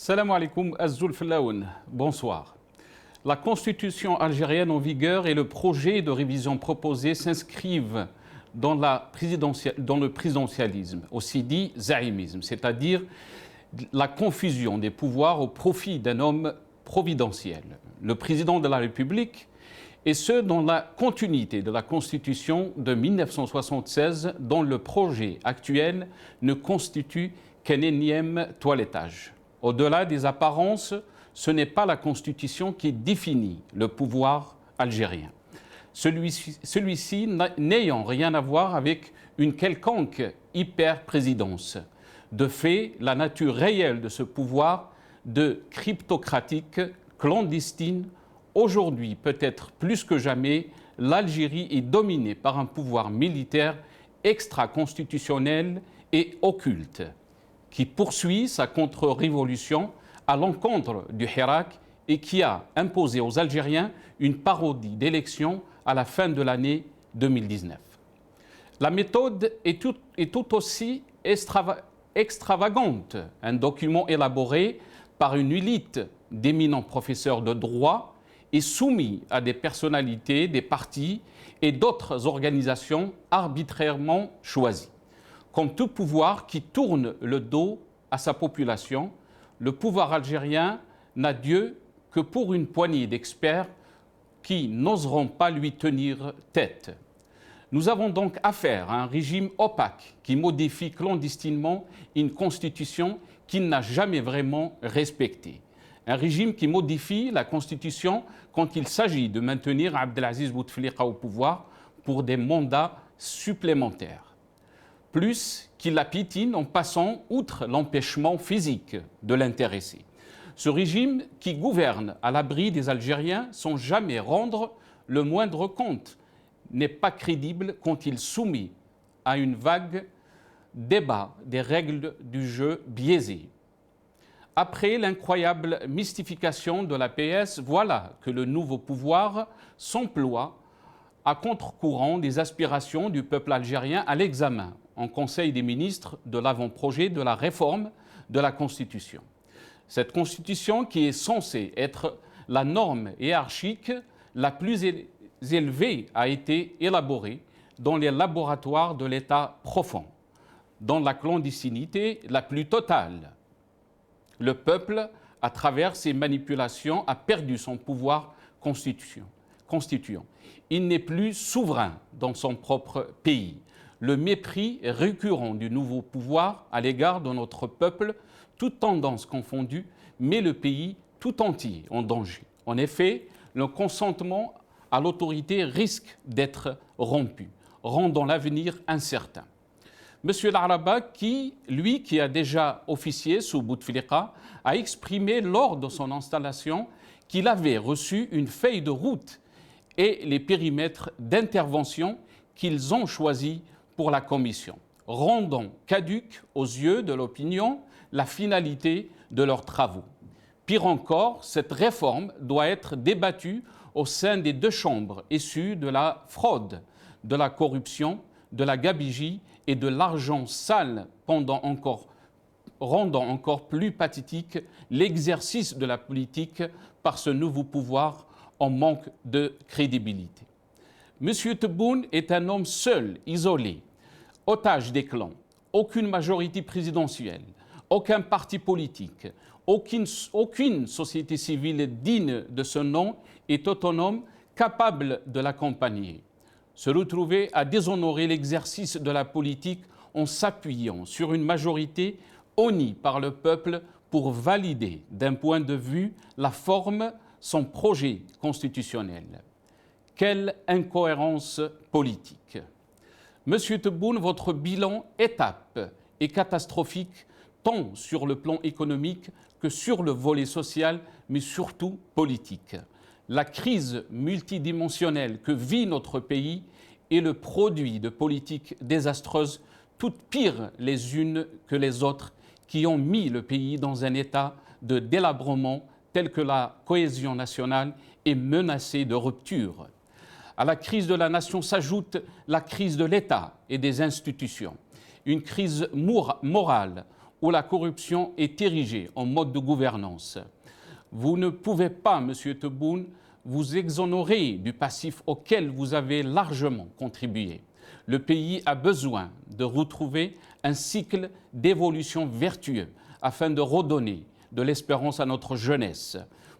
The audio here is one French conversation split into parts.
Salam alaikum Azzoul Flaoun. Bonsoir. La constitution algérienne en vigueur et le projet de révision proposé s'inscrivent dans le présidentialisme, aussi dit zaïmisme, c'est-à-dire la confusion des pouvoirs au profit d'un homme providentiel, le président de la République, et ce dans la continuité de la Constitution de 1976, dont le projet actuel ne constitue qu'un énième toilettage. Au-delà des apparences, ce n'est pas la Constitution qui définit le pouvoir algérien. Celui-ci n'ayant rien à voir avec une quelconque hyper-présidence. De fait, la nature réelle de ce pouvoir de cryptocratique, clandestine, aujourd'hui peut-être plus que jamais, l'Algérie est dominée par un pouvoir militaire extra-constitutionnel et occulte, qui poursuit sa contre-révolution à l'encontre du Hirak et qui a imposé aux Algériens une parodie d'élection à la fin de l'année 2019. La méthode est tout aussi extravagante. Un document élaboré par une élite d'éminents professeurs de droit et soumis à des personnalités, des partis et d'autres organisations arbitrairement choisies. Comme tout pouvoir qui tourne le dos à sa population, le pouvoir algérien n'a Dieu que pour une poignée d'experts qui n'oseront pas lui tenir tête. Nous avons donc affaire à un régime opaque qui modifie clandestinement une constitution qu'il n'a jamais vraiment respectée. Un régime qui modifie la constitution quand il s'agit de maintenir Abdelaziz Bouteflika au pouvoir pour des mandats supplémentaires. Plus qu'il la piétine en passant outre l'empêchement physique de l'intéressé. Ce régime qui gouverne à l'abri des Algériens sans jamais rendre le moindre compte n'est pas crédible quand il soumet à une vague débat des règles du jeu biaisées. Après l'incroyable mystification de la PS, voilà que le nouveau pouvoir s'emploie à contre-courant des aspirations du peuple algérien à l'examen en Conseil des ministres de l'avant-projet de la réforme de la Constitution. Cette Constitution qui est censée être la norme hiérarchique la plus élevée a été élaborée dans les laboratoires de l'État profond, dans la clandestinité la plus totale. Le peuple, à travers ses manipulations, a perdu son pouvoir constituant. Il n'est plus souverain dans son propre pays. Le mépris récurrent du nouveau pouvoir à l'égard de notre peuple, toutes tendances confondues, met le pays tout entier en danger. En effet, le consentement à l'autorité risque d'être rompu, rendant l'avenir incertain. M. Laraba, qui a déjà officié sous Bouteflika, a exprimé lors de son installation qu'il avait reçu une feuille de route et les périmètres d'intervention qu'ils ont choisis pour la Commission, rendant caduque aux yeux de l'opinion la finalité de leurs travaux. Pire encore, cette réforme doit être débattue au sein des deux chambres issues de la fraude, de la corruption, de la gabegie et de l'argent sale, rendant encore plus pathétique l'exercice de la politique par ce nouveau pouvoir en manque de crédibilité. M. Tebboune est un homme seul, isolé, otage des clans, aucune majorité présidentielle, aucun parti politique, aucune société civile digne de ce nom est autonome, capable de l'accompagner. Se retrouver à déshonorer l'exercice de la politique en s'appuyant sur une majorité honnie par le peuple pour valider d'un point de vue la forme son projet constitutionnel. Quelle incohérence politique! Monsieur Tebboune, votre bilan étape est catastrophique tant sur le plan économique que sur le volet social, mais surtout politique. La crise multidimensionnelle que vit notre pays est le produit de politiques désastreuses, toutes pires les unes que les autres, qui ont mis le pays dans un état de délabrement tel que la cohésion nationale est menacée de rupture. À la crise de la nation s'ajoute la crise de l'État et des institutions. Une crise morale où la corruption est érigée en mode de gouvernance. Vous ne pouvez pas, Monsieur Tebboune, vous exonérer du passif auquel vous avez largement contribué. Le pays a besoin de retrouver un cycle d'évolution vertueux afin de redonner de l'espérance à notre jeunesse.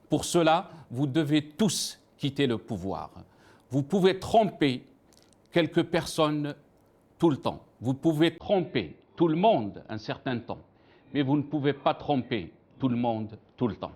Pour cela, vous devez tous quitter le pouvoir. Vous pouvez tromper quelques personnes tout le temps. Vous pouvez tromper tout le monde un certain temps, mais vous ne pouvez pas tromper tout le monde tout le temps.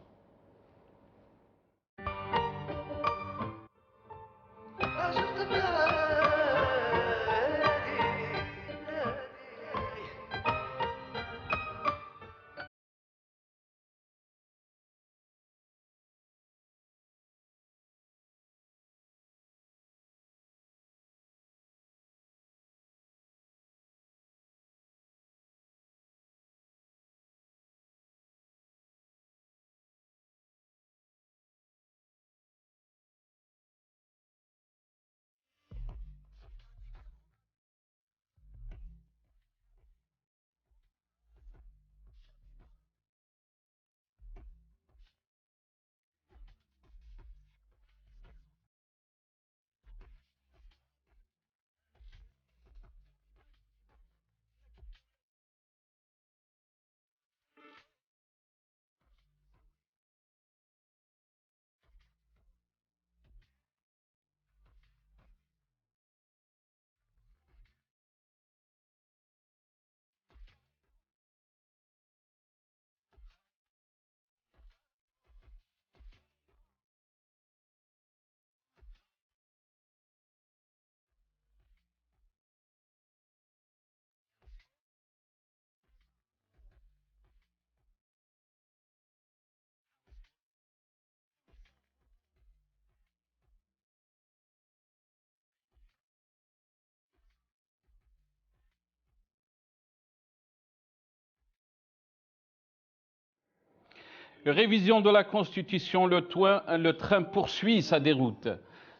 Révision de la Constitution, le train poursuit sa déroute.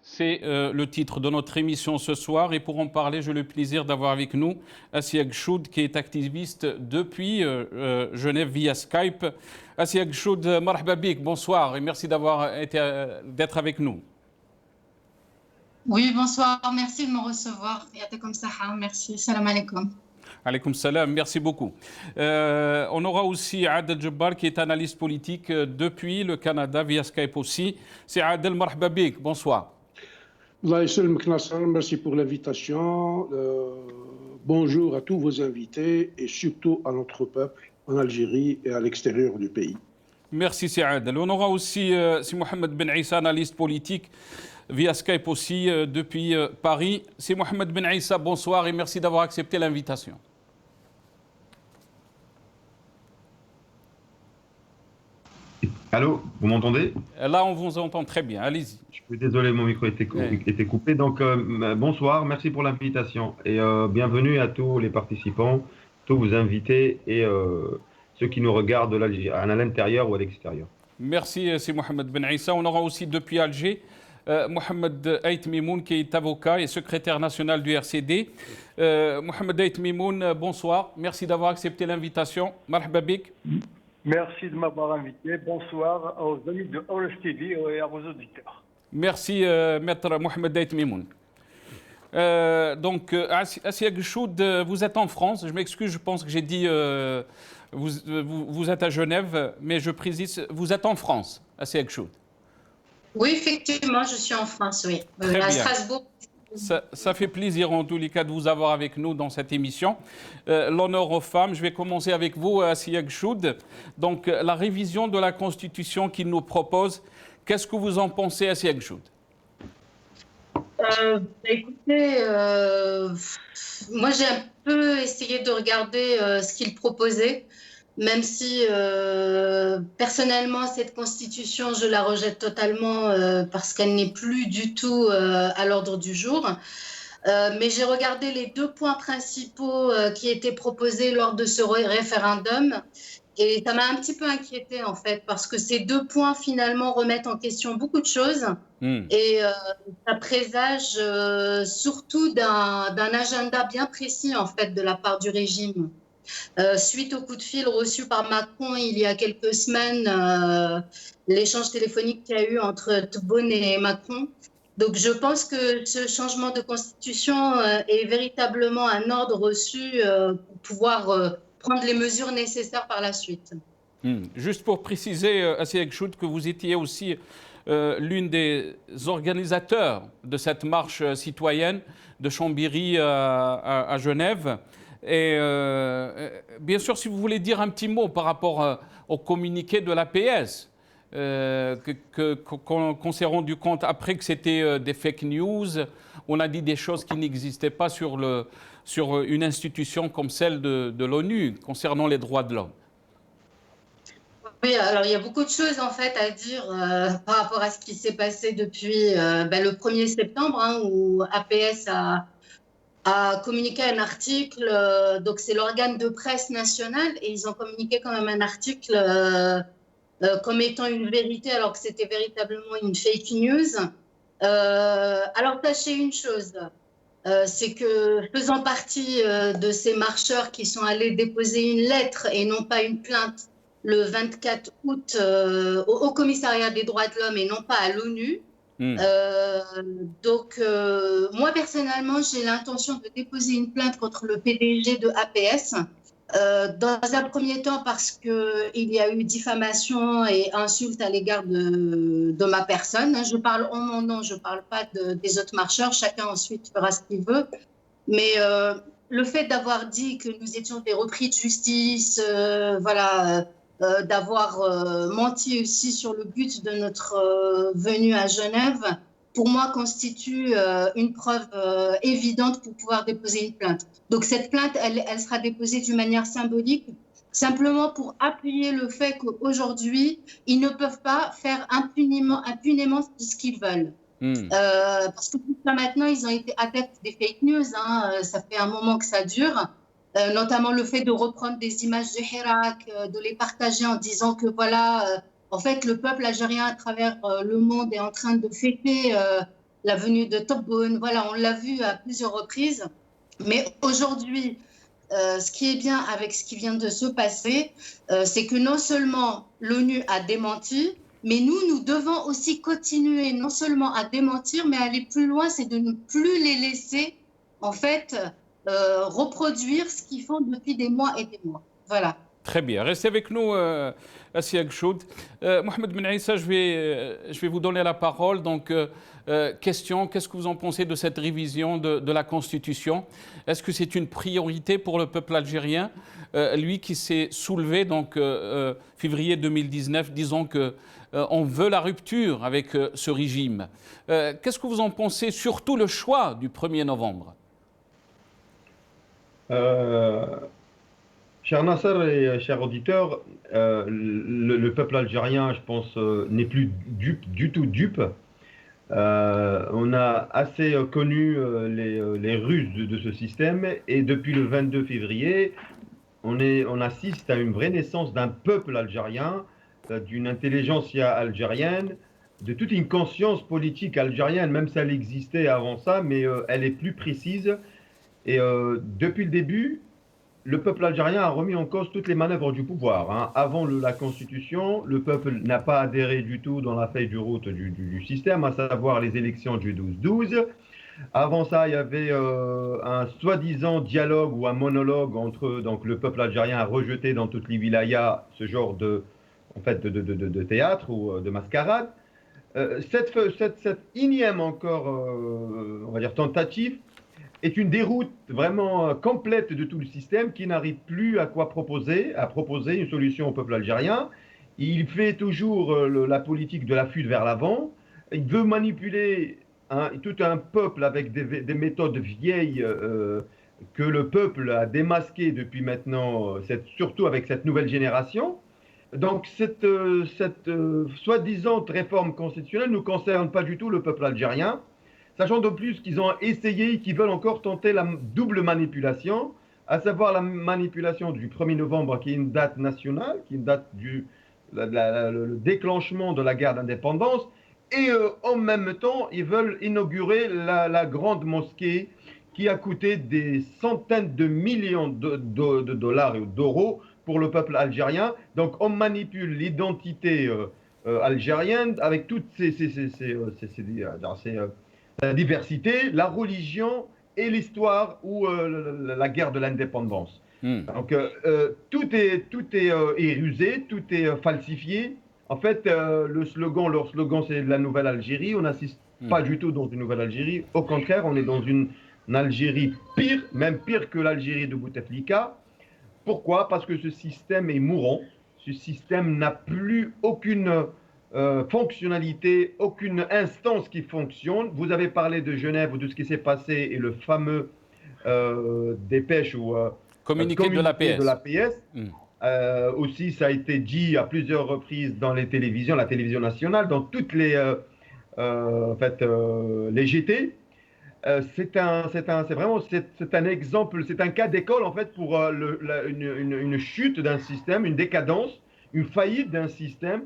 C'est le titre de notre émission ce soir. Et pour en parler, j'ai le plaisir d'avoir avec nous Assia Gchoud, qui est activiste depuis Genève via Skype. Assia Gchoud, marhaba bik, bonsoir et merci d'être avec nous. Oui, bonsoir, merci de me recevoir. Merci, salam alaikum. Alaykoum salam, merci beaucoup. On aura aussi Adel Jabbar qui est analyste politique depuis le Canada via Skype aussi. C'est Adel, marhaba bik, bonsoir. Merci pour l'invitation. Bonjour à tous vos invités et surtout à notre peuple en Algérie et à l'extérieur du pays. Merci, c'est Adel. On aura aussi si Mohamed Ben Issa, analyste politique via Skype aussi depuis Paris. C'est Mohamed Ben Issa, bonsoir et merci d'avoir accepté l'invitation. Allô, vous m'entendez? Là, on vous entend très bien, allez-y. Je suis désolé, mon micro était coupé. Donc, bonsoir, merci pour l'invitation et bienvenue à tous les participants, tous vos invités et ceux qui nous regardent à l'intérieur ou à l'extérieur. Merci, c'est Mohamed Ben Issa. On aura aussi depuis Alger Mohamed Ait Mimoun, qui est avocat et secrétaire national du RCD. Mohamed Ait Mimoun, bonsoir. Merci d'avoir accepté l'invitation. Marhaba bik. Merci de m'avoir invité. Bonsoir aux amis de Orange TV et à vos auditeurs. Merci, maître Mohamed Ait Mimoun. Donc, Assia Gchoud, vous êtes en France. Je m'excuse, je pense que j'ai dit vous êtes à Genève, mais je précise, vous êtes en France, Assia Gchoud. Oui, effectivement, je suis en France, oui. À Strasbourg. Ça fait plaisir en tous les cas de vous avoir avec nous dans cette émission. L'honneur aux femmes, je vais commencer avec vous, Assia Gchoud. Donc, la révision de la Constitution qu'il nous propose, qu'est-ce que vous en pensez, Assia Gchoud? Écoutez, moi j'ai un peu essayé de regarder ce qu'il proposait, même si personnellement cette constitution je la rejette totalement parce qu'elle n'est plus du tout à l'ordre du jour. Mais j'ai regardé les deux points principaux qui étaient proposés lors de ce référendum. Et ça m'a un petit peu inquiétée en fait, parce que ces deux points finalement remettent en question beaucoup de choses et ça présage surtout d'un agenda bien précis en fait de la part du régime. Suite au coup de fil reçu par Macron il y a quelques semaines, l'échange téléphonique qu'il y a eu entre Tebboune et Macron. Donc je pense que ce changement de constitution est véritablement un ordre reçu pour pouvoir prendre les mesures nécessaires par la suite. Juste pour préciser, Assia Choud, que vous étiez aussi l'une des organisateurs de cette marche citoyenne de Chambéry à Genève. Et bien sûr, si vous voulez dire un petit mot par rapport au communiqué de l'APS, qu'on s'est rendu compte après que c'était des fake news, on a dit des choses qui n'existaient pas sur une institution comme celle de l'ONU concernant les droits de l'homme. Oui, alors il y a beaucoup de choses en fait à dire par rapport à ce qui s'est passé depuis le 1er septembre, hein, où APS a communiqué un article, donc c'est l'organe de presse national, et ils ont communiqué quand même un article comme étant une vérité alors que c'était véritablement une fake news. Alors sachez une chose, c'est que faisant partie de ces marcheurs qui sont allés déposer une lettre et non pas une plainte le 24 août au Haut Commissariat des droits de l'homme et non pas à l'ONU. Donc, moi, personnellement, j'ai l'intention de déposer une plainte contre le PDG de APS. Dans un premier temps, parce qu'il y a eu diffamation et insulte à l'égard de ma personne. Je parle en mon nom, je ne parle pas des autres marcheurs. Chacun ensuite fera ce qu'il veut. Mais le fait d'avoir dit que nous étions des repris de justice, d'avoir menti aussi sur le but de notre venue à Genève, pour moi, constitue une preuve évidente pour pouvoir déposer une plainte. Donc, cette plainte, elle sera déposée d'une manière symbolique, simplement pour appuyer le fait qu'aujourd'hui, ils ne peuvent pas faire impunément ce qu'ils veulent. Parce que jusqu'à maintenant, ils ont été adeptes des fake news. Hein, ça fait un moment que ça dure. Notamment le fait de reprendre des images de Hirak, de les partager en disant que voilà, en fait, le peuple algérien à travers le monde est en train de fêter la venue de Tebboune. Voilà, on l'a vu à plusieurs reprises. Mais aujourd'hui, ce qui est bien avec ce qui vient de se passer, c'est que non seulement l'ONU a démenti, mais nous devons aussi continuer non seulement à démentir, mais à aller plus loin, c'est de ne plus les laisser, en fait, reproduire ce qu'ils font depuis des mois et des mois. Voilà. Très bien. Restez avec nous, Assia Choud. Mohamed Ben Issa, je vais vous donner la parole. Donc, question, qu'est-ce que vous en pensez de cette révision de la Constitution? Est-ce que c'est une priorité pour le peuple algérien? Lui qui s'est soulevé, donc, février 2019, disons qu'on veut la rupture avec ce régime. Qu'est-ce que vous en pensez, surtout le choix du 1er novembre? Cher Nasser et chers auditeurs, le peuple algérien, je pense, n'est plus du tout dupe. On a assez connu les ruses de ce système, et depuis le 22 février, on assiste à une vraie naissance d'un peuple algérien, d'une intelligentsia algérienne, de toute une conscience politique algérienne, même si elle existait avant ça, mais elle est plus précise. Et depuis le début, le peuple algérien a remis en cause toutes les manœuvres du pouvoir. Hein. Avant la Constitution, le peuple n'a pas adhéré du tout dans la feuille de route du système, à savoir les élections du 12-12. Avant ça, il y avait un soi-disant dialogue ou un monologue entre donc, le peuple algérien a rejeté dans toutes les wilayas ce genre de théâtre ou de mascarade. Cette énième encore, on va dire, tentative est une déroute vraiment complète de tout le système qui n'arrive plus à proposer une solution au peuple algérien. Il fait toujours la politique de la fuite vers l'avant. Il veut manipuler tout un peuple avec des méthodes vieilles que le peuple a démasquées depuis maintenant, surtout avec cette nouvelle génération. Donc cette soi-disant réforme constitutionnelle ne concerne pas du tout le peuple algérien, sachant de plus qu'ils ont essayé, qu'ils veulent encore tenter la double manipulation, à savoir la manipulation du 1er novembre, qui est une date nationale, qui est une date le déclenchement de la guerre d'indépendance, et en même temps, ils veulent inaugurer la grande mosquée qui a coûté des centaines de millions de dollars et d'euros pour le peuple algérien. Donc on manipule l'identité algérienne avec toutes la diversité, la religion et l'histoire ou la guerre de l'indépendance. Donc tout est rusé, tout est falsifié. En fait, leur slogan, c'est la nouvelle Algérie. On n'assiste pas du tout dans une nouvelle Algérie. Au contraire, on est dans une Algérie pire, même pire que l'Algérie de Bouteflika. Pourquoi? Parce que ce système est mourant. Ce système n'a plus aucune fonctionnalité, aucune instance qui fonctionne. Vous avez parlé de Genève ou de ce qui s'est passé et le fameux dépêche ou communiqué de l'APS. Aussi, ça a été dit à plusieurs reprises dans les télévisions, la télévision nationale, dans toutes les, les GT. C'est un exemple, c'est un cas d'école en fait pour une chute d'un système, une décadence, une faillite d'un système.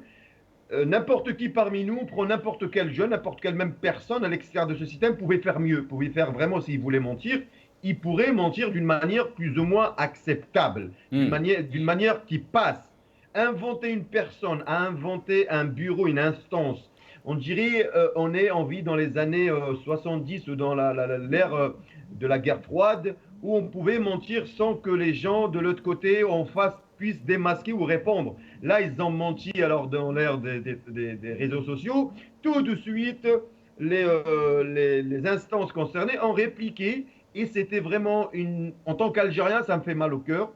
N'importe qui parmi nous, prend n'importe quel jeune, n'importe quelle même personne à l'extérieur de ce système pouvait faire mieux, pouvait faire vraiment, s'il voulait mentir, il pourrait mentir d'une manière plus ou moins acceptable, d'une manière qui passe. Inventer une personne, inventer un bureau, une instance, on dirait on vit dans les années 70 ou dans l'ère de la guerre froide où on pouvait mentir sans que les gens de l'autre côté en face puissent démasquer ou répondre. Là, ils ont menti alors dans l'ère des réseaux sociaux. Tout de suite, les instances concernées ont répliqué et c'était vraiment en tant qu'Algérien, ça me fait mal au cœur.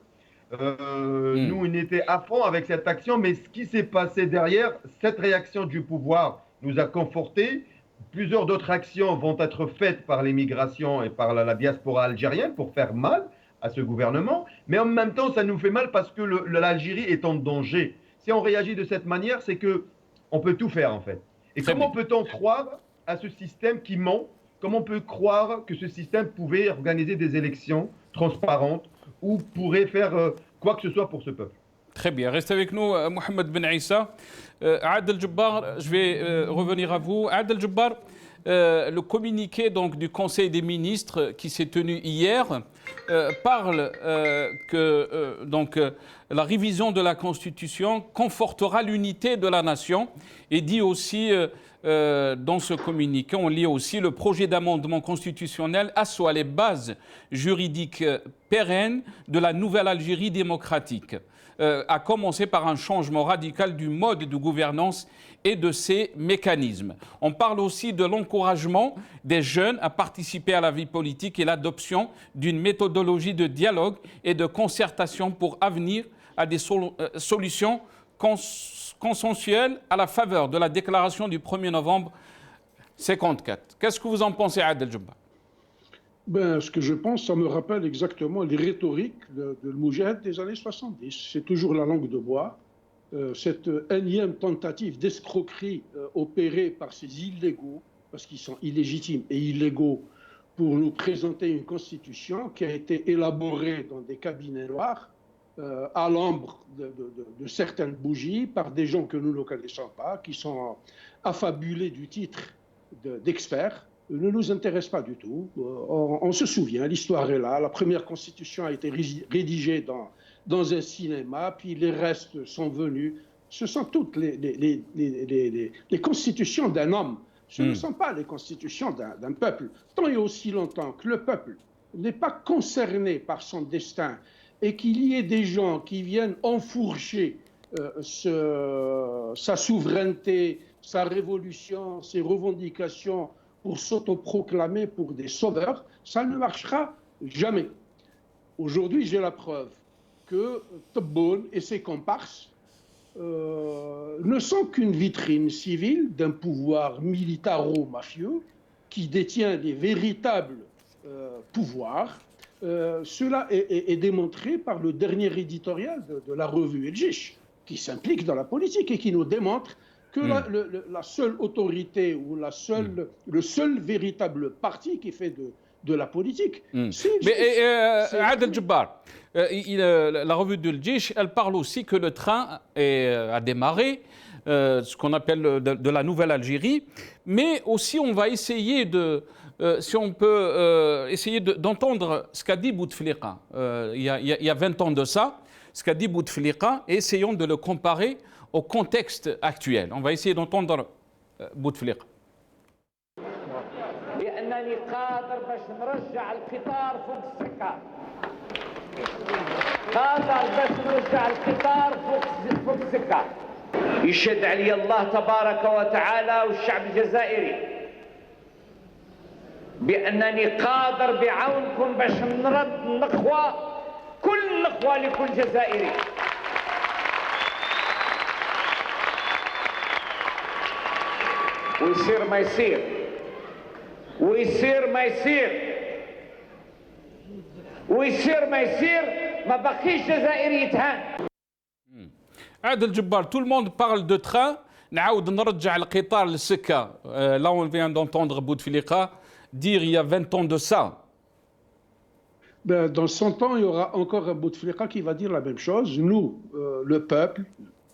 Nous, on était à fond avec cette action, mais ce qui s'est passé derrière, cette réaction du pouvoir nous a confortés. Plusieurs d'autres actions vont être faites par l'immigration et par la diaspora algérienne pour faire mal à ce gouvernement, mais en même temps, ça nous fait mal parce que l'Algérie est en danger. Si on réagit de cette manière, c'est qu'on peut tout faire en fait. Et comment peut-on croire à ce système qui ment? Comment on peut croire que ce système pouvait organiser des élections transparentes ou pourrait faire quoi que ce soit pour ce peuple? Très bien. Restez avec nous, Mohamed Ben Issa. Adel Jabbar, je vais revenir à vous. Adel Jabbar, le communiqué donc, du Conseil des ministres qui s'est tenu hier parle que la révision de la Constitution confortera l'unité de la nation et dit aussi dans ce communiqué, on lit aussi le projet d'amendement constitutionnel assoit les bases juridiques pérennes de la nouvelle Algérie démocratique, à commencer par un changement radical du mode de gouvernance et de ses mécanismes. On parle aussi de l'encouragement des jeunes à participer à la vie politique et l'adoption d'une méthodologie de dialogue et de concertation pour avenir à des solutions consensuelles à la faveur de la déclaration du 1er novembre 1954. Qu'est-ce que vous en pensez, Adel Jabbar? Ce que je pense, ça me rappelle exactement les rhétoriques de Moujahid des années 70. C'est toujours la langue de bois. Cette énième tentative d'escroquerie opérée par ces illégaux, parce qu'ils sont illégitimes et illégaux, pour nous présenter une constitution qui a été élaborée dans des cabinets noirs, à l'ombre de certaines bougies, par des gens que nous ne connaissons pas, qui sont affabulés du titre d'experts, ne nous intéresse pas du tout. On se souvient, l'histoire est là. La première constitution a été rédigée dans un cinéma, puis les restes sont venus. Ce sont toutes les constitutions d'un homme. Ce ne sont pas les constitutions d'un peuple. Tant et aussi longtemps que le peuple n'est pas concerné par son destin et qu'il y ait des gens qui viennent enfourcher sa souveraineté, sa révolution, ses revendications pour s'autoproclamer pour des sauveurs, ça ne marchera jamais. Aujourd'hui, j'ai la preuve que Tebboune et ses comparses ne sont qu'une vitrine civile d'un pouvoir militaro-mafieux qui détient des véritables pouvoirs. Cela est démontré par le dernier éditorial de la revue El Jish, qui s'implique dans la politique et qui nous démontre que la seule autorité ou le seul véritable parti qui fait de la politique, Mais Adel Jabbar, la revue de El Jish, elle parle aussi que le train a démarré ce qu'on appelle de la Nouvelle Algérie, mais aussi on va essayer si on peut essayer d'entendre ce qu'a dit Bouteflika il y a 20 ans de ça, ce qu'a dit Bouteflika, et essayons de le comparer au contexte actuel. On va essayer d'entendre Bouteflika. لأنني قادر باش نرجع القطار فوق السكة قادر باش نرجع القطار فوق السكة يشهد علي الله تبارك وتعالى والشعب الجزائري بأنني قادر بعونكم باش نرد النخوة كل نخوة لكل جزائري ويصير ما يصير ويصير ما يصير ويصير ما يصير ما بقيش جزائري يتهان. عادل Djebbar, tout le monde parle de train. نعاود نرجع القطار للسكة. Là on vient d'entendre Bouteflika dire il y a 20 ans de ça. Ben, dans 100 ans, il y aura encore un Bouteflika qui va dire la même chose. Nous, le peuple,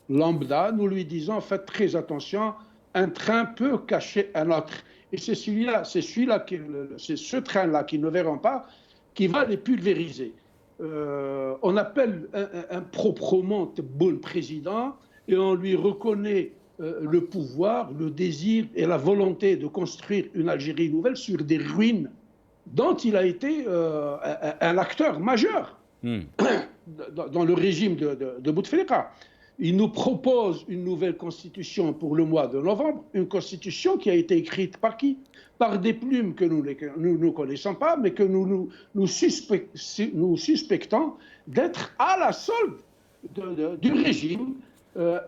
lambda, nous lui disons faites très attention, un train peut cacher un autre. Et c'est ce train-là qu'ils ne verront pas qui va les pulvériser. On appelle un proprement bon président et on lui reconnaît le pouvoir, le désir et la volonté de construire une Algérie nouvelle sur des ruines dont il a été un acteur majeur dans le régime de Bouteflika. Il nous propose une nouvelle constitution pour le mois de novembre, une constitution qui a été écrite par qui? Par des plumes que nous ne connaissons pas, mais que nous suspectons d'être à la solde du régime.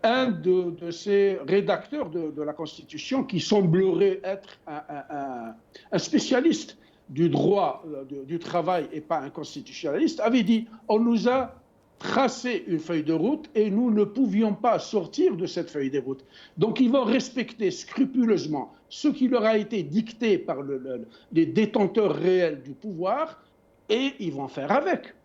Un de ces rédacteurs de la Constitution, qui semblerait être un spécialiste du droit du travail et pas un constitutionnaliste, avait dit « On nous a tracé une feuille de route et nous ne pouvions pas sortir de cette feuille de route. » Donc ils vont respecter scrupuleusement ce qui leur a été dicté par les détenteurs réels du pouvoir et ils vont faire avec.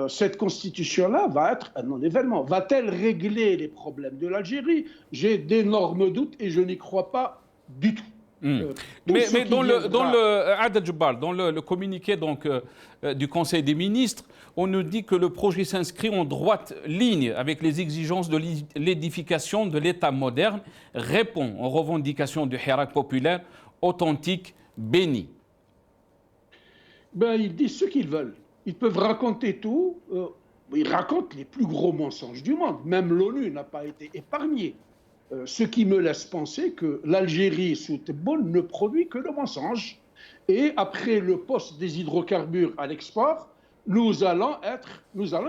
Cette constitution-là va être un non-événement. Va-t-elle régler les problèmes de l'Algérie? J'ai d'énormes doutes et je n'y crois pas du tout. Mais dans le communiqué donc, du Conseil des ministres, on nous dit que le projet s'inscrit en droite ligne avec les exigences de l'édification de l'État moderne, répond aux revendications du Hirak populaire authentique béni. Ben, ils disent ce qu'ils veulent. Ils peuvent raconter tout. Ils racontent les plus gros mensonges du monde. Même l'ONU n'a pas été épargnée. Ce qui me laisse penser que l'Algérie sous Tebboune ne produit que le mensonge. Et après le poste des hydrocarbures à l'export, nous allons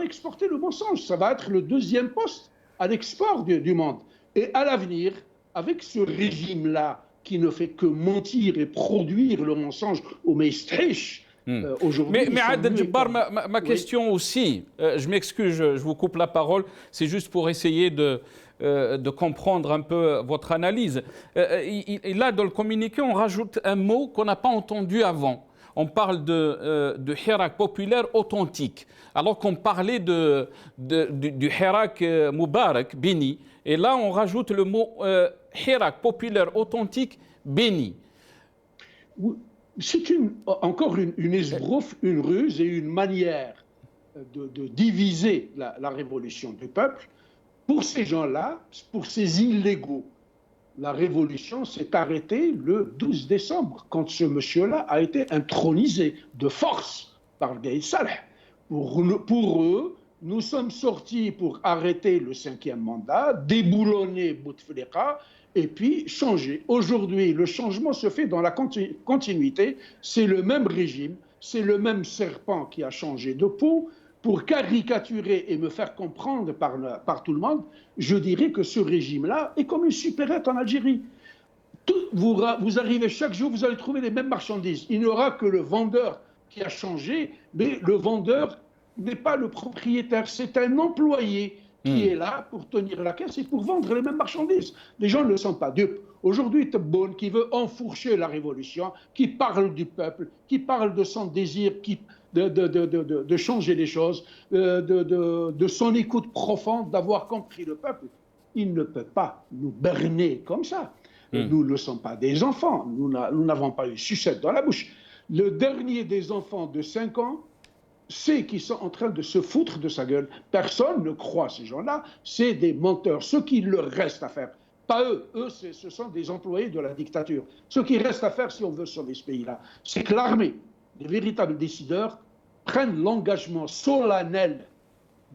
exporter le mensonge. Ça va être le deuxième poste à l'export du monde. Et à l'avenir, avec ce régime-là qui ne fait que mentir et produire le mensonge au Meistriche, aujourd'hui... Mais Adel Djebbar, ma question aussi, je m'excuse, je vous coupe la parole, c'est juste pour essayer de comprendre un peu votre analyse. Et là, dans le communiqué, on rajoute un mot qu'on n'a pas entendu avant. On parle de Hirak populaire authentique, alors qu'on parlait du Hirak Moubarak, béni. Et là, on rajoute le mot Hirak populaire authentique, béni. C'est encore une esbrouffe, une ruse et une manière de diviser la révolution du peuple. Pour ces gens-là, pour ces illégaux, la révolution s'est arrêtée le 12 décembre, quand ce monsieur-là a été intronisé de force par Gaïd Saleh. Pour eux, nous sommes sortis pour arrêter le 5e mandat, déboulonner Bouteflika et puis changer. Aujourd'hui, le changement se fait dans la continuité. C'est le même régime, c'est le même serpent qui a changé de peau. Pour caricaturer et me faire comprendre par tout le monde, je dirais que ce régime-là est comme une supérette en Algérie. Vous arrivez chaque jour, vous allez trouver les mêmes marchandises. Il n'y aura que le vendeur qui a changé, mais le vendeur n'est pas le propriétaire, c'est un employé qui est là pour tenir la caisse et pour vendre les mêmes marchandises. Les gens ne sont pas dupes. Aujourd'hui, Tebboune, qui veut enfourcher la révolution, qui parle du peuple, qui parle de son désir de changer les choses, de son écoute profonde, d'avoir compris le peuple, il ne peut pas nous berner comme ça. Nous ne sommes pas des enfants, nous n'avons pas eu sucette dans la bouche. Le dernier des enfants de 5 ans, c'est qu'ils sont en train de se foutre de sa gueule. Personne ne croit ces gens-là, c'est des menteurs. Ce qu'il leur reste à faire, pas eux, ce sont des employés de la dictature. Ce qui reste à faire si on veut sauver ce pays-là, c'est que l'armée, les véritables décideurs, prennent l'engagement solennel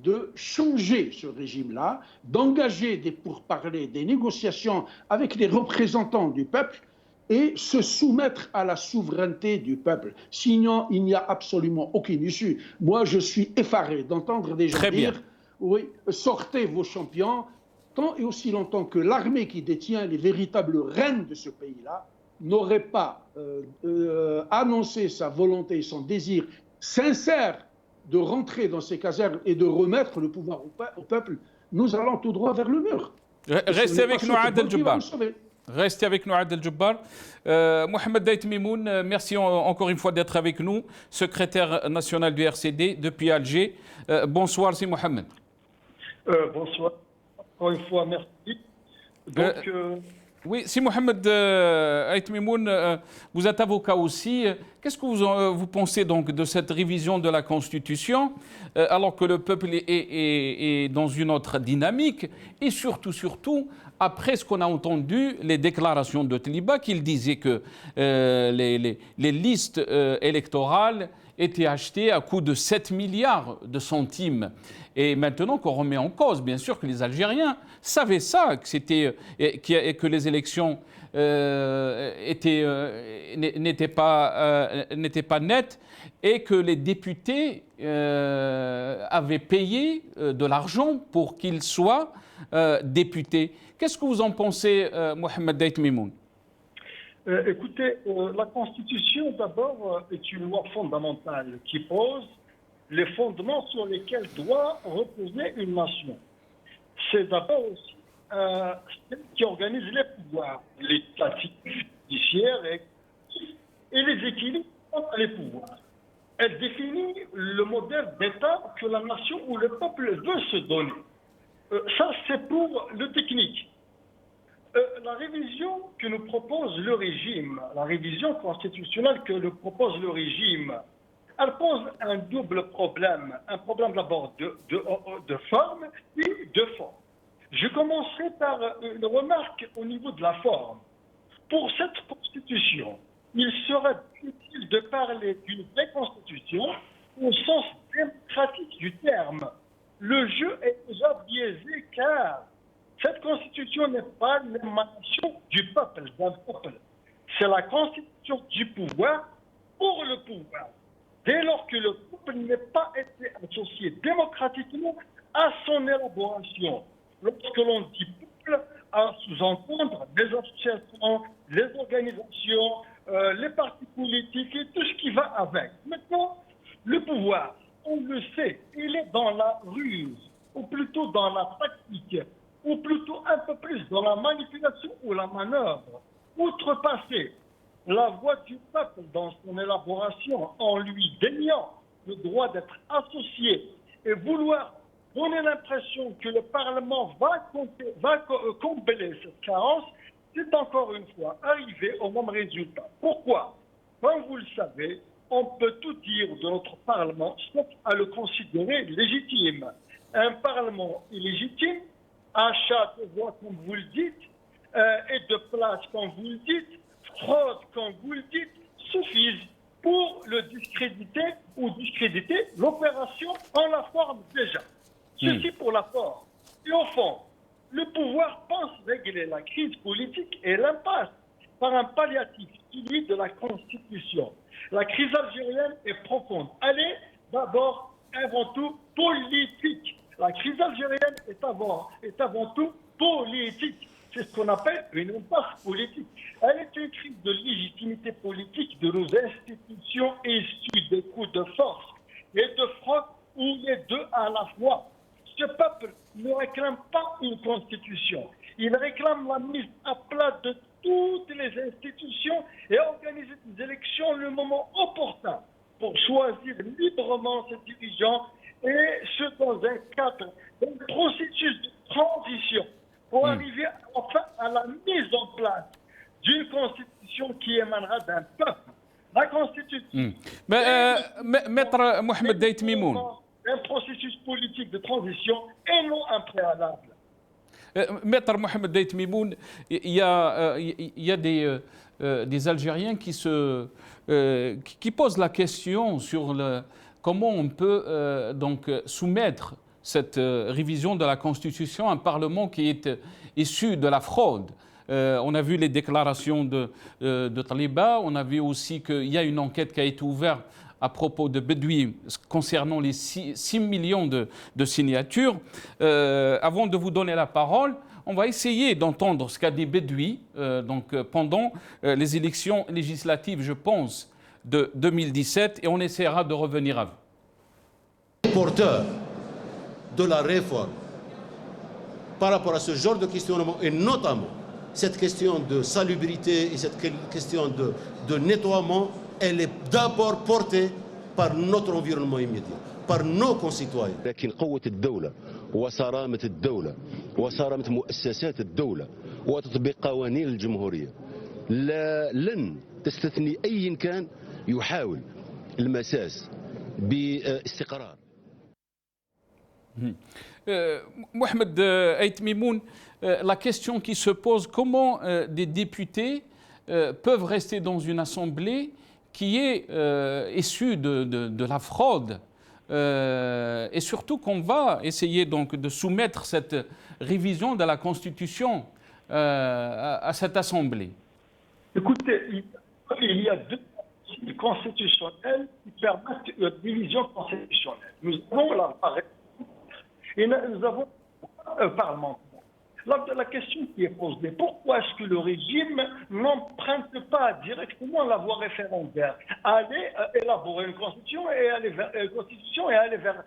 de changer ce régime-là, d'engager des pourparlers, des négociations avec les représentants du peuple et se soumettre à la souveraineté du peuple. Sinon, il n'y a absolument aucune issue. Moi, je suis effaré d'entendre des gens dire « Oui, sortez vos champions », tant et aussi longtemps que l'armée qui détient les véritables rênes de ce pays-là n'aurait pas annoncé sa volonté, son désir sincère de rentrer dans ces casernes et de remettre le pouvoir au peuple, nous allons tout droit vers le mur. Restez avec nous, Adel Djebbar. Restez avec nous, Adel Djebbar. Mohamed Daït Mimoun, merci encore une fois d'être avec nous, secrétaire national du RCD depuis Alger. Bonsoir, si Mohamed. Bonsoir. Encore une fois, merci. Donc, oui, si Mohamed Daït Mimoun, vous êtes avocat aussi. Qu'est-ce que vous pensez donc de cette révision de la Constitution alors que le peuple est dans une autre dynamique et surtout, après ce qu'on a entendu, les déclarations de Tliba, qu'il disait que les listes électorales étaient achetées à coût de 7 milliards de centimes. Et maintenant qu'on remet en cause, bien sûr que les Algériens savaient ça, que les élections n'étaient pas nettes et que les députés avaient payé de l'argent pour qu'ils soient députés. Qu'est-ce que vous en pensez, Mohamed Daït Mimoun? Écoutez, la Constitution, d'abord, est une loi fondamentale qui pose les fondements sur lesquels doit reposer une nation. C'est d'abord aussi celle qui organise les pouvoirs, législatifs, judiciaires et les équilibres entre les pouvoirs. Elle définit le modèle d'État que la nation ou le peuple veut se donner. Ça, c'est pour le technique. La révision que nous propose le régime, la révision constitutionnelle que nous propose le régime, elle pose un double problème. Un problème d'abord de forme et de fond. Je commencerai par une remarque au niveau de la forme. Pour cette constitution, il serait utile de parler d'une vraie constitution au sens démocratique du terme. Le jeu est déjà biaisé car cette constitution n'est pas l'émanation du peuple, d'un peuple. C'est la constitution du pouvoir pour le pouvoir. Dès lors que le peuple n'a pas été associé démocratiquement à son élaboration. Lorsque l'on dit peuple, à sous-entendre les associations, les organisations, les partis politiques et tout ce qui va avec. Maintenant, le pouvoir, on le sait, il est dans la ruse, ou plutôt dans la tactique, ou plutôt un peu plus dans la manipulation ou la manœuvre. Outrepasser la voix du peuple dans son élaboration en lui déniant le droit d'être associé et vouloir donner l'impression que le Parlement va combler cette carence, c'est encore une fois arrivé au même résultat. Pourquoi? Comme vous le savez, on peut tout dire de notre Parlement sauf à le considérer légitime. Un Parlement illégitime, achat de voix comme vous le dites, et de place comme vous le dites, fraude comme vous le dites, suffisent pour le discréditer ou discréditer l'opération en la forme déjà. Ceci pour la forme. Et au fond, le pouvoir pense régler la crise politique et l'impasse par un palliatif, celui de la Constitution. La crise algérienne est profonde. Elle est d'abord, avant tout, politique. La crise algérienne est avant tout politique. C'est ce qu'on appelle une impasse politique. Elle est une crise de légitimité politique de nos institutions issues des coups de force et de fraude ou les deux à la fois. Ce peuple ne réclame pas une constitution. Il réclame la mise à plat de toutes les institutions et organiser des élections le moment opportun pour choisir librement ses dirigeants et ce dans un cadre d'un processus de transition pour arriver enfin à la mise en place d'une constitution qui émanera d'un peuple. La constitution. Maître Mohamed Daït Mimoun. Un processus politique de transition et non un préalable. Maître Mohamed Daït Mimoun, il y a des Algériens qui posent la question sur comment on peut donc soumettre cette révision de la Constitution à un Parlement qui est issu de la fraude. On a vu les déclarations de Taliba, on a vu aussi qu'il y a une enquête qui a été ouverte à propos de Bedoui concernant les 6 millions de signatures. Avant de vous donner la parole, on va essayer d'entendre ce qu'a dit Bedoui pendant les élections législatives, je pense, de 2017, et on essaiera de revenir à vous. Porteur de la réforme par rapport à ce genre de questionnement, et notamment cette question de salubrité et cette question de nettoiement, elle est d'abord portée par notre environnement immédiat, par nos concitoyens. لكن قوة الدولة وصرامة الدولة وصرامة مؤسسات الدولة وتطبيق قوانين الجمهورية لن تستثني أي كان يحاول المساس باستقرار. Mohamed Daït Mimoun, la question qui se pose, comment des députés peuvent rester dans une assemblée qui est issue de la fraude et surtout qu'on va essayer donc de soumettre cette révision de la Constitution à cette assemblée. Écoutez, il y a deux parties constitutionnelles qui permettent une division constitutionnelle. Nous avons la et nous avons un parlementaire. La question qui est posée, pourquoi est-ce que le régime n'emprunte pas directement la voie référendaire, aller élaborer une constitution et aller vers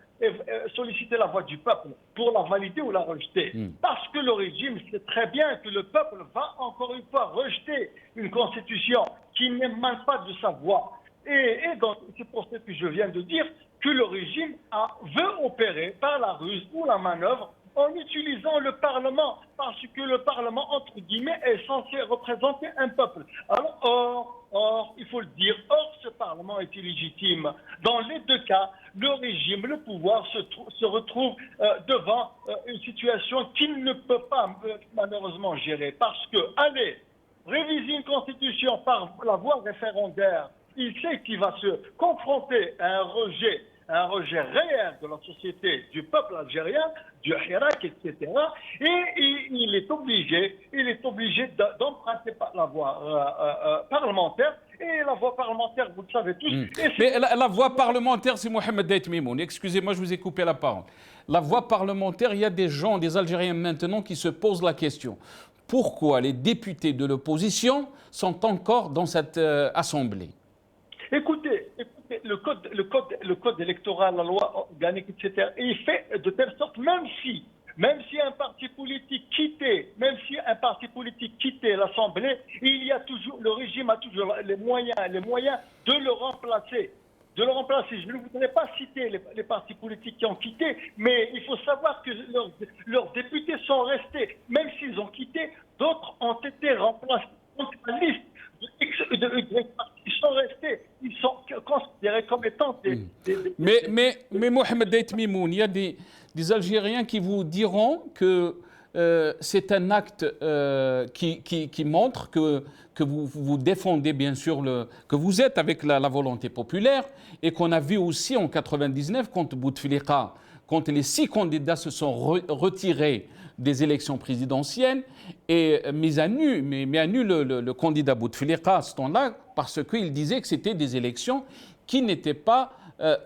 solliciter la voix du peuple pour la valider ou la rejeter? Parce que le régime sait très bien que le peuple va encore une fois rejeter une constitution qui n'émane pas de sa voix. Et donc, c'est pour ça que je viens de dire que le régime veut opérer par la ruse ou la manœuvre en utilisant le Parlement, parce que le Parlement, entre guillemets, est censé représenter un peuple. Alors, or, il faut le dire, ce Parlement est illégitime. Dans les deux cas, le régime, le pouvoir se retrouve devant une situation qu'il ne peut pas malheureusement gérer. Parce que, allez, réviser une constitution par la voie référendaire, il sait qu'il va se confronter à un rejet réel de la société, du peuple algérien, du Hirak, etc. Et il est obligé d'emprunter la voie parlementaire. Et la voie parlementaire, vous le savez tous. Mais la voie parlementaire, c'est Mohamed Daït Mimoun. Excusez-moi, je vous ai coupé la parole. La voie parlementaire, il y a des Algériens maintenant qui se posent la question. Pourquoi les députés de l'opposition sont encore dans cette assemblée? Écoutez, le code électoral, la loi organique, etc., il fait de telle sorte, même si un parti politique quittait l'Assemblée, le régime a toujours les moyens de le remplacer. Je ne voudrais pas citer les partis politiques qui ont quitté, mais il faut savoir que leurs députés sont restés. Même s'ils ont quitté, d'autres ont été remplacés. Donc la liste de partis sont restés. Ils sont considérés comme étant Mais Mohamed Daït Mimoun, il y a des Algériens qui vous diront que c'est un acte qui montre que vous défendez bien sûr, que vous êtes avec la volonté populaire, et qu'on a vu aussi en 99 quand Bouteflika, quand les 6 candidats se sont retirés des élections présidentielles et mis à nu le candidat Bouteflika à ce temps-là, parce qu'il disait que c'était des élections qui n'étaient pas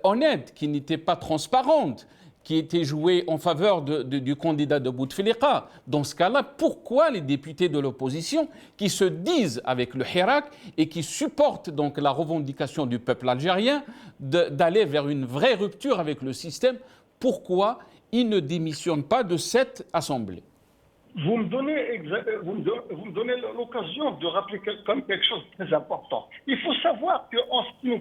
honnêtes, qui n'étaient pas transparentes, qui étaient jouées en faveur du candidat de Bouteflika. Dans ce cas-là, pourquoi les députés de l'opposition qui se disent avec le Hirak et qui supportent donc la revendication du peuple algérien d'aller vers une vraie rupture avec le système, pourquoi ils ne démissionnent pas de cette assemblée? Vous me donnez l'occasion de rappeler comme quelque chose de très important. Il faut savoir qu'en ce qui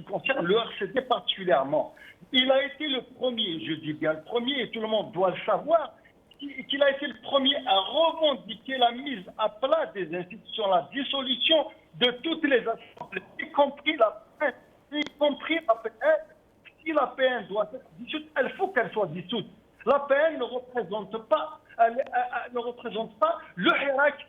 concerne le RCD particulièrement, il a été le premier, je dis bien le premier, et tout le monde doit le savoir, qu'il a été le premier à revendiquer la mise à plat des institutions, la dissolution de toutes les assemblées, y compris la PN. Si la PN doit être dissoute, il faut qu'elle soit dissoute. La PN ne représente pas le Hirak,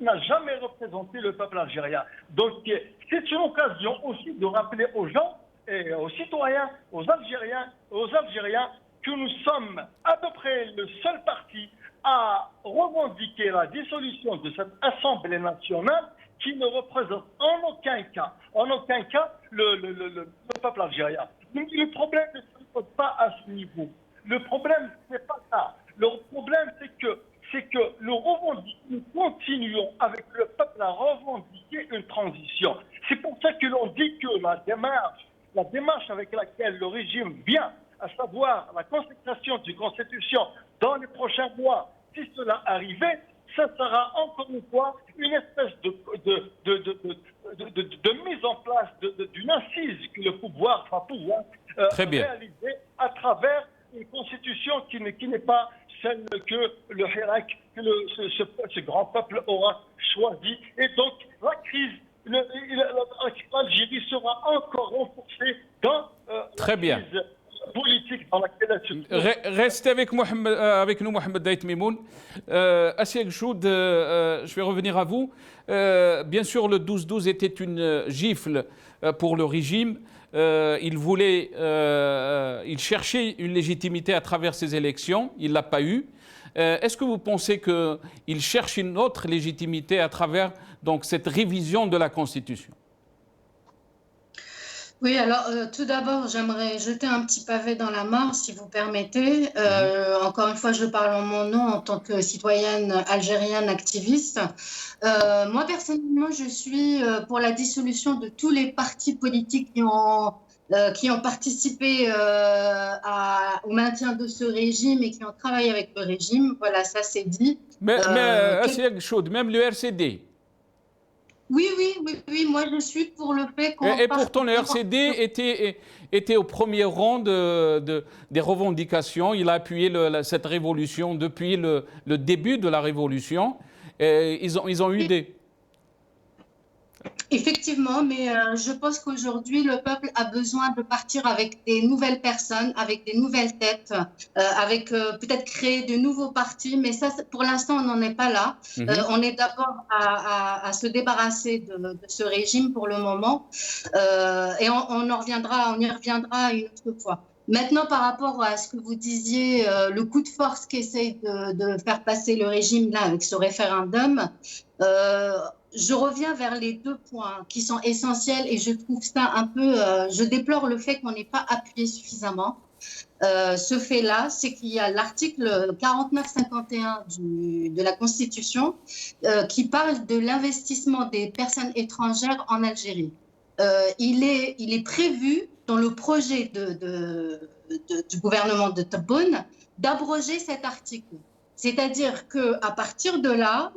n'a jamais représenté le peuple algérien. Donc c'est une occasion aussi de rappeler aux gens et aux citoyens, aux Algériens, que nous sommes à peu près le seul parti à revendiquer la dissolution de cette Assemblée nationale qui ne représente en aucun cas le peuple algérien. Donc le problème ne se pose pas à ce niveau. Le problème, c'est pas ça. Le problème, c'est que nous continuons avec le peuple à revendiquer une transition. C'est pour ça que l'on dit que la démarche avec laquelle le régime vient, à savoir la consécration d'une constitution dans les prochains mois, si cela arrivait, ça sera encore une fois une espèce de mise en place d'une assise que le pouvoir va pouvoir réaliser à travers une constitution qui n'est pas celle que le Hirak, que ce grand peuple aura choisi. Et donc la crise, l'Algérie sera encore renforcée dans la crise politique dans laquelle elle se trouve. Restez avec nous, Mohamed Daït Mimoun. Assiek Choud, je vais revenir à vous. Bien sûr, le 12-12 était une gifle pour le régime. Il cherchait une légitimité à travers ces élections. Il ne l'a pas eu. Est-ce que vous pensez qu'il cherche une autre légitimité à travers donc, cette révision de la Constitution ? Oui, alors tout d'abord, j'aimerais jeter un petit pavé dans la mare, si vous permettez. Encore une fois, je parle en mon nom en tant que citoyenne algérienne activiste. Moi, personnellement, je suis pour la dissolution de tous les partis politiques qui ont participé au maintien de ce régime et qui ont travaillé avec le régime. Voilà, ça c'est dit. Mais Assiek Choud, même le RCD. Oui, moi je suis pour le fait qu'on... Et pourtant le RCD était au premier rang des revendications. Il a appuyé cette révolution depuis le début de la révolution. Et ils ont eu des... Effectivement, mais je pense qu'aujourd'hui, le peuple a besoin de partir avec des nouvelles personnes, avec des nouvelles têtes, avec peut-être créer de nouveaux partis, mais ça, pour l'instant, on n'en est pas là. On est d'abord à se débarrasser de ce régime pour le moment, et on y reviendra une autre fois. Maintenant, par rapport à ce que vous disiez, le coup de force qu'essaye de faire passer le régime là avec ce référendum, je reviens vers les deux points qui sont essentiels et je trouve ça un peu... je déplore le fait qu'on n'ait pas appuyé suffisamment. Ce fait-là, c'est qu'il y a l'article 49-51 de la Constitution qui parle de l'investissement des personnes étrangères en Algérie. Il est prévu dans le projet du gouvernement de Tebboune d'abroger cet article. C'est-à-dire qu'à partir de là,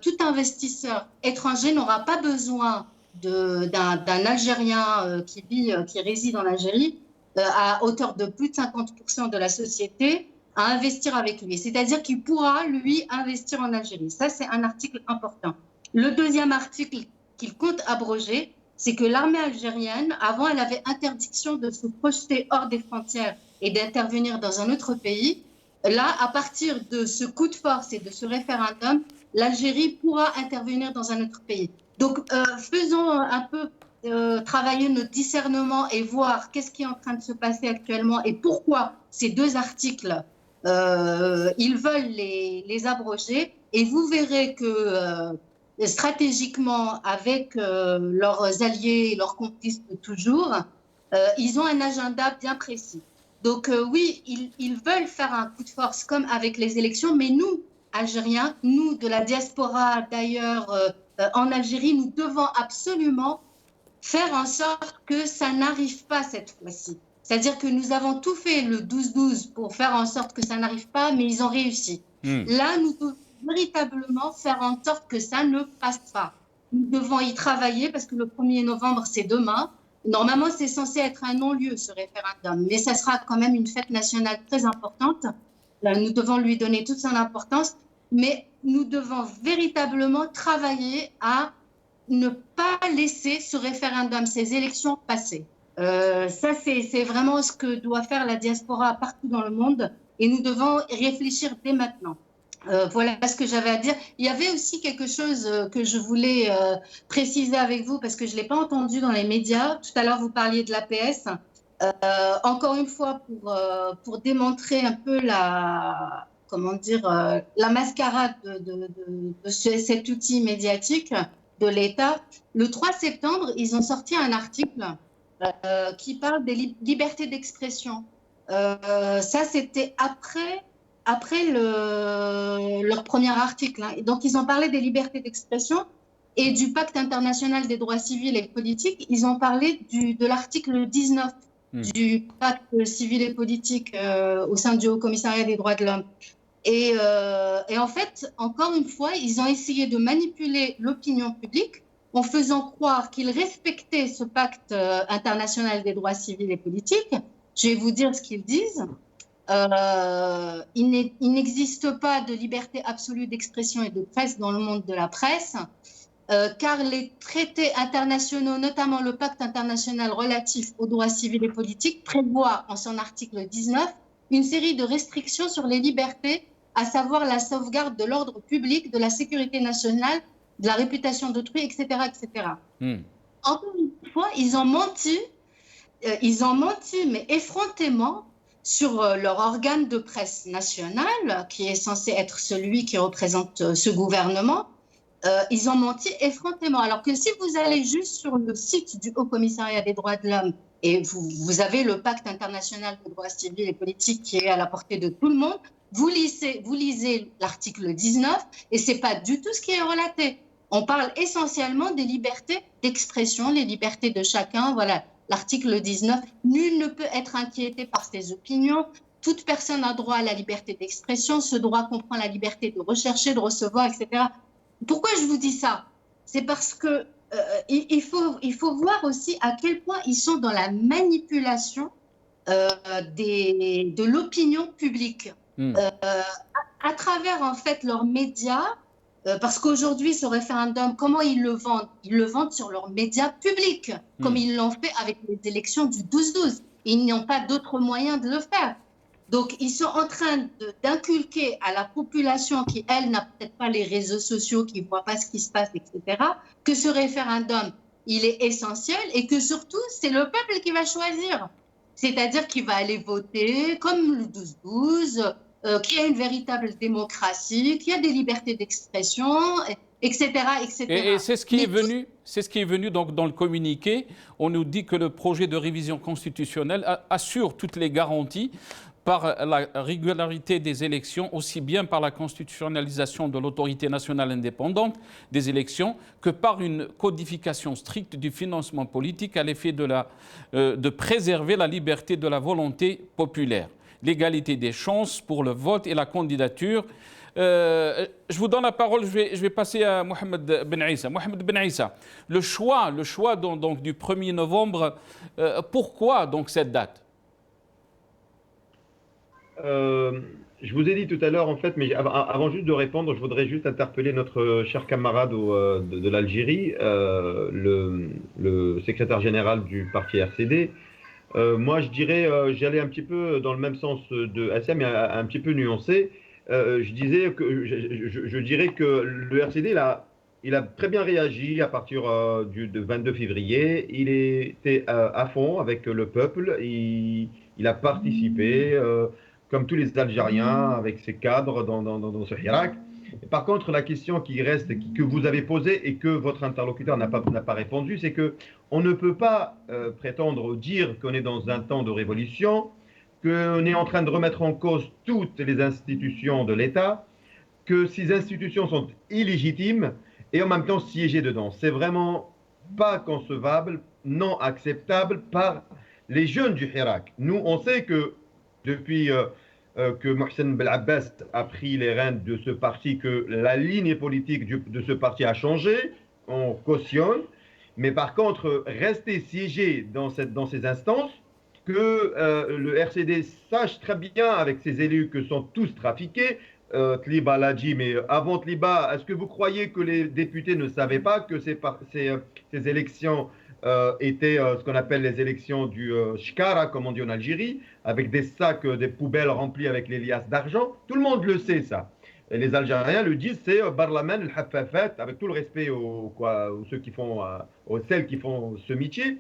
tout investisseur étranger n'aura pas besoin d'un Algérien qui réside en Algérie à hauteur de plus de 50% de la société à investir avec lui. C'est-à-dire qu'il pourra, lui, investir en Algérie. Ça, c'est un article important. Le deuxième article qu'il compte abroger, c'est que l'armée algérienne, avant, elle avait interdiction de se projeter hors des frontières et d'intervenir dans un autre pays. Là, à partir de ce coup de force et de ce référendum, l'Algérie pourra intervenir dans un autre pays. Donc, faisons un peu travailler notre discernement et voir qu'est-ce qui est en train de se passer actuellement et pourquoi ces deux articles, ils veulent les abroger. Et vous verrez que stratégiquement, avec leurs alliés et leurs complices de toujours, ils ont un agenda bien précis. Donc oui, ils veulent faire un coup de force comme avec les élections, mais nous, Algériens, nous de la diaspora d'ailleurs en Algérie, nous devons absolument faire en sorte que ça n'arrive pas cette fois-ci. C'est-à-dire que nous avons tout fait le 12-12 pour faire en sorte que ça n'arrive pas, mais ils ont réussi. Là, nous devons véritablement faire en sorte que ça ne passe pas. Nous devons y travailler parce que le 1er novembre, c'est demain. Normalement, c'est censé être un non-lieu, ce référendum, mais ça sera quand même une fête nationale très importante. Nous devons lui donner toute son importance, mais nous devons véritablement travailler à ne pas laisser ce référendum, ces élections passer. Ça, c'est vraiment ce que doit faire la diaspora partout dans le monde et nous devons réfléchir dès maintenant. Voilà ce que j'avais à dire. Il y avait aussi quelque chose que je voulais préciser avec vous parce que je ne l'ai pas entendu dans les médias. Tout à l'heure, vous parliez de l'APS. Encore une fois, pour démontrer un peu la mascarade de cet outil médiatique de l'État, le 3 septembre, ils ont sorti un article qui parle des libertés d'expression. Ça, c'était après leur premier article. Hein. Donc, ils ont parlé des libertés d'expression et du pacte international des droits civils et politiques. Ils ont parlé de l'article 19 du pacte civil et politique au sein du Haut Commissariat des droits de l'homme. Et en fait, encore une fois, ils ont essayé de manipuler l'opinion publique en faisant croire qu'ils respectaient ce pacte international des droits civils et politiques. Je vais vous dire ce qu'ils disent. Il n'existe pas de liberté absolue d'expression et de presse dans le monde de la presse, car les traités internationaux, notamment le pacte international relatif aux droits civils et politiques, prévoit en son article 19 une série de restrictions sur les libertés, à savoir la sauvegarde de l'ordre public, de la sécurité nationale, de la réputation d'autrui, etc. etc. Encore une fois, ils ont menti, mais effrontément, sur leur organe de presse national, qui est censé être celui qui représente ce gouvernement. Ils ont menti effrontément. Alors que si vous allez juste sur le site du Haut Commissariat des droits de l'homme et vous avez le pacte international des droits civils et politiques qui est à la portée de tout le monde, vous lisez l'article 19 et ce n'est pas du tout ce qui est relaté. On parle essentiellement des libertés d'expression, les libertés de chacun. Voilà, l'article 19. Nul ne peut être inquiété par ses opinions. Toute personne a droit à la liberté d'expression. Ce droit comprend la liberté de rechercher, de recevoir, etc. Pourquoi je vous dis ça? C'est parce que il faut voir aussi à quel point ils sont dans la manipulation de l'opinion publique. À travers en fait leurs médias, parce qu'aujourd'hui ce référendum, comment ils le vendent? Ils le vendent sur leurs médias publics, comme ils l'ont fait avec les élections du 12-12. Ils n'ont pas d'autre moyen de le faire. Donc ils sont en train d'inculquer à la population qui, elle, n'a peut-être pas les réseaux sociaux, qui ne voit pas ce qui se passe, etc., que ce référendum, il est essentiel et que surtout, c'est le peuple qui va choisir. C'est-à-dire qu'il va aller voter comme le 12-12, qu'il y a une véritable démocratie, qu'il y a des libertés d'expression, etc. etc. Et c'est ce qui est venu donc dans le communiqué. On nous dit que le projet de révision constitutionnelle assure toutes les garanties par la régularité des élections, aussi bien par la constitutionnalisation de l'autorité nationale indépendante des élections que par une codification stricte du financement politique à l'effet de préserver la liberté de la volonté populaire, l'égalité des chances pour le vote et la candidature. Je vous donne la parole, je vais passer à Mohamed Ben Issa. Mohamed Ben Issa, le choix donc, du 1er novembre, pourquoi donc cette date? Je vous ai dit tout à l'heure, en fait, mais avant juste de répondre, je voudrais juste interpeller notre cher camarade de l'Algérie, le secrétaire général du parti RCD. Moi, je dirais, j'allais un petit peu dans le même sens de SM, mais un petit peu nuancé. Je dirais que le RCD, il a très bien réagi à partir du 22 février. Il était à fond avec le peuple. Il a participé. Comme tous les Algériens, avec ses cadres dans ce Hirak. Par contre, la question qui reste, que vous avez posée et que votre interlocuteur n'a pas répondu, c'est qu'on ne peut pas prétendre dire qu'on est dans un temps de révolution, qu'on est en train de remettre en cause toutes les institutions de l'État, que ces institutions sont illégitimes et en même temps siéger dedans. C'est vraiment pas concevable, non acceptable par les jeunes du Hirak. Nous, on sait que depuis que Mohsen Belabès a pris les rênes de ce parti, que la ligne politique de ce parti a changé, on cautionne, mais par contre, rester siégé dans ces instances, que le RCD sache très bien avec ses élus que sont tous trafiqués. Tliba l'a dit, mais avant Tliba, est-ce que vous croyez que les députés ne savaient pas que ces élections étaient ce qu'on appelle les élections du Shkara, comme on dit en Algérie, avec des sacs, des poubelles remplies avec les liasses d'argent? Tout le monde le sait, ça. Et les Algériens le disent, c'est Barlaman al-Haffafat, avec tout le respect aux celles qui font ce métier.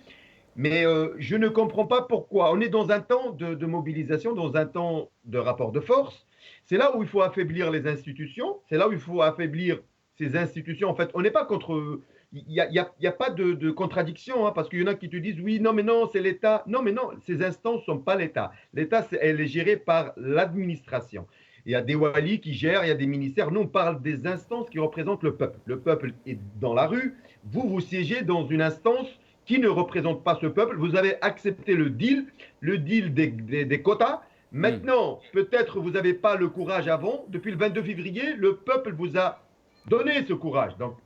Mais je ne comprends pas pourquoi. On est dans un temps de mobilisation, dans un temps de rapport de force. C'est là où il faut affaiblir les institutions. C'est là où il faut affaiblir ces institutions. En fait, on n'est pas contre. Il n'y a pas de contradiction, hein, parce qu'il y en a qui te disent oui, non, mais non, c'est l'État. Non, mais non, ces instances ne sont pas l'État. L'État, elle est gérée par l'administration. Il y a des walis qui gèrent, il y a des ministères. Nous, on parle des instances qui représentent le peuple. Le peuple est dans la rue. Vous siégez dans une instance qui ne représente pas ce peuple. Vous avez accepté le deal des quotas. Maintenant, peut-être vous n'avez pas le courage avant. Depuis le 22 février, le peuple vous a donné ce courage. Donc,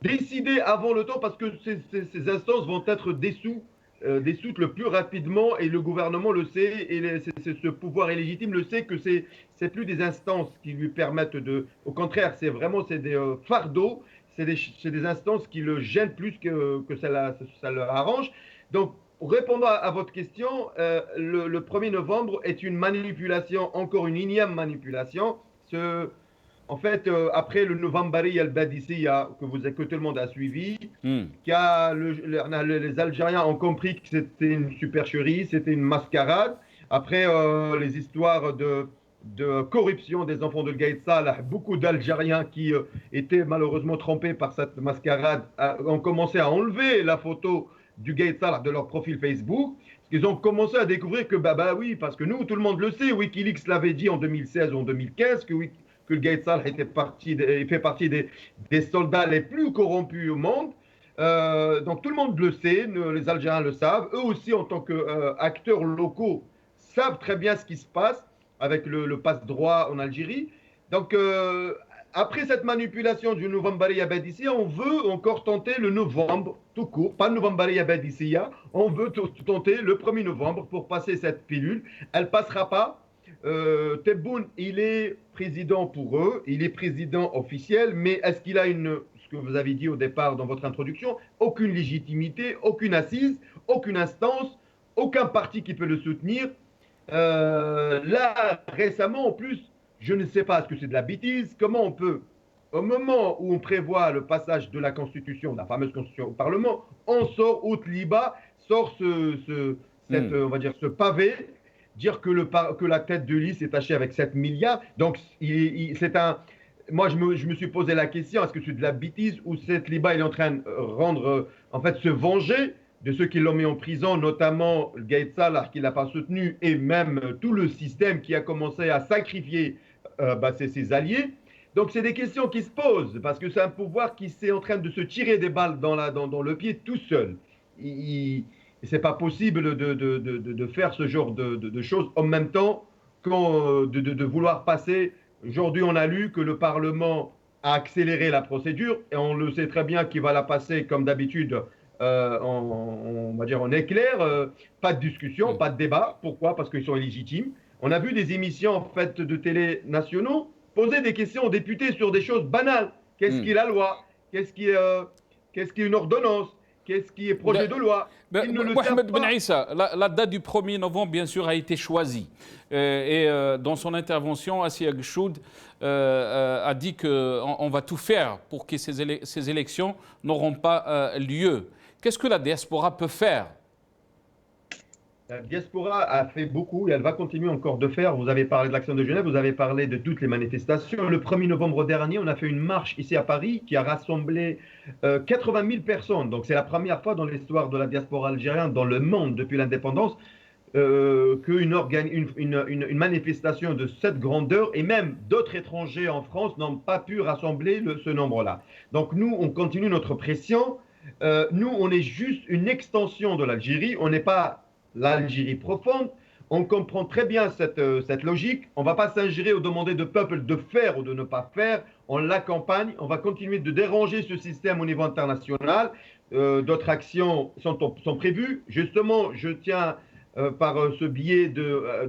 décidez avant le temps, parce que ces instances vont être dissoutes le plus rapidement, et le gouvernement le sait, et ce pouvoir illégitime le sait, que c'est plus des instances qui lui permettent de... Au contraire, c'est des fardeaux, c'est des instances qui le gênent plus que ça leur arrange. Donc, répondant à votre question, le 1er novembre est une manipulation, encore une énième manipulation. En fait, après le Novembari al-Badissia, que tout le monde a suivi, les Algériens ont compris que c'était une supercherie, c'était une mascarade. Après les histoires de corruption des enfants de Gaïd Salah, beaucoup d'Algériens qui étaient malheureusement trompés par cette mascarade ont commencé à enlever la photo du Gaïd Salah de leur profil Facebook. Ils ont commencé à découvrir que, oui, parce que nous, tout le monde le sait, Wikileaks l'avait dit en 2016 ou en 2015, que le Gaïd Salah fait partie des soldats les plus corrompus au monde. Donc tout le monde le sait, les Algériens le savent. Eux aussi, en tant qu'acteurs locaux, savent très bien ce qui se passe avec le passe-droit en Algérie. Donc, après cette manipulation du Novembari Abadissia, on veut encore tenter le novembre, tout court, pas le Novembari Abadissia, on veut tenter le 1er novembre pour passer cette pilule. Elle ne passera pas. Tebboune, il est président pour eux, il est président officiel, mais est-ce qu'il a ce que vous avez dit au départ dans votre introduction, aucune légitimité, aucune assise, aucune instance, aucun parti qui peut le soutenir. Là, récemment, en plus, je ne sais pas, est-ce que c'est de la bêtise? Comment on peut, au moment où on prévoit le passage de la Constitution, la fameuse Constitution au Parlement, on sort, Tliba sort on va dire, ce pavé, dire que la tête de liste est tachée avec 7 milliards. Donc, moi, je me suis posé la question, est-ce que c'est de la bêtise ou cette Liba il est en train de se venger de ceux qui l'ont mis en prison, notamment le Gaïd Salah qui ne l'a pas soutenu, et même tout le système qui a commencé à sacrifier ses alliés. Donc, c'est des questions qui se posent, parce que c'est un pouvoir qui est en train de se tirer des balles dans le pied tout seul. C'est pas possible de faire ce genre de choses en même temps de vouloir passer. Aujourd'hui, on a lu que le Parlement a accéléré la procédure, et on le sait très bien qu'il va la passer comme d'habitude on va dire en éclair, pas de discussion, pas de débat. Pourquoi? Parce qu'ils sont illégitimes. On a vu des émissions en fait de télé nationaux poser des questions aux députés sur des choses banales. Qu'est-ce qui est la loi? Qu'est-ce qui est une ordonnance? Qu'est-ce qui est projet de loi? Mohamed Ben Issa, la date du 1er novembre, bien sûr, a été choisie. Dans son intervention, Assia Gchoud a dit qu'on va tout faire pour que ces élections n'auront pas lieu. Qu'est-ce que la diaspora peut faire? La diaspora a fait beaucoup et elle va continuer encore de faire. Vous avez parlé de l'Action de Genève, vous avez parlé de toutes les manifestations. Le 1er novembre dernier, on a fait une marche ici à Paris qui a rassemblé 80 000 personnes. Donc c'est la première fois dans l'histoire de la diaspora algérienne dans le monde depuis l'indépendance qu'une manifestation de cette grandeur, et même d'autres étrangers en France n'ont pas pu rassembler ce nombre-là. Donc nous, on continue notre pression. Nous, on est juste une extension de l'Algérie. On n'est pas l'Algérie profonde. On comprend très bien cette logique. On ne va pas s'ingérer ou demander au peuple de faire ou de ne pas faire. On l'accompagne. On va continuer de déranger ce système au niveau international. D'autres actions sont prévues. Justement, je tiens par ce biais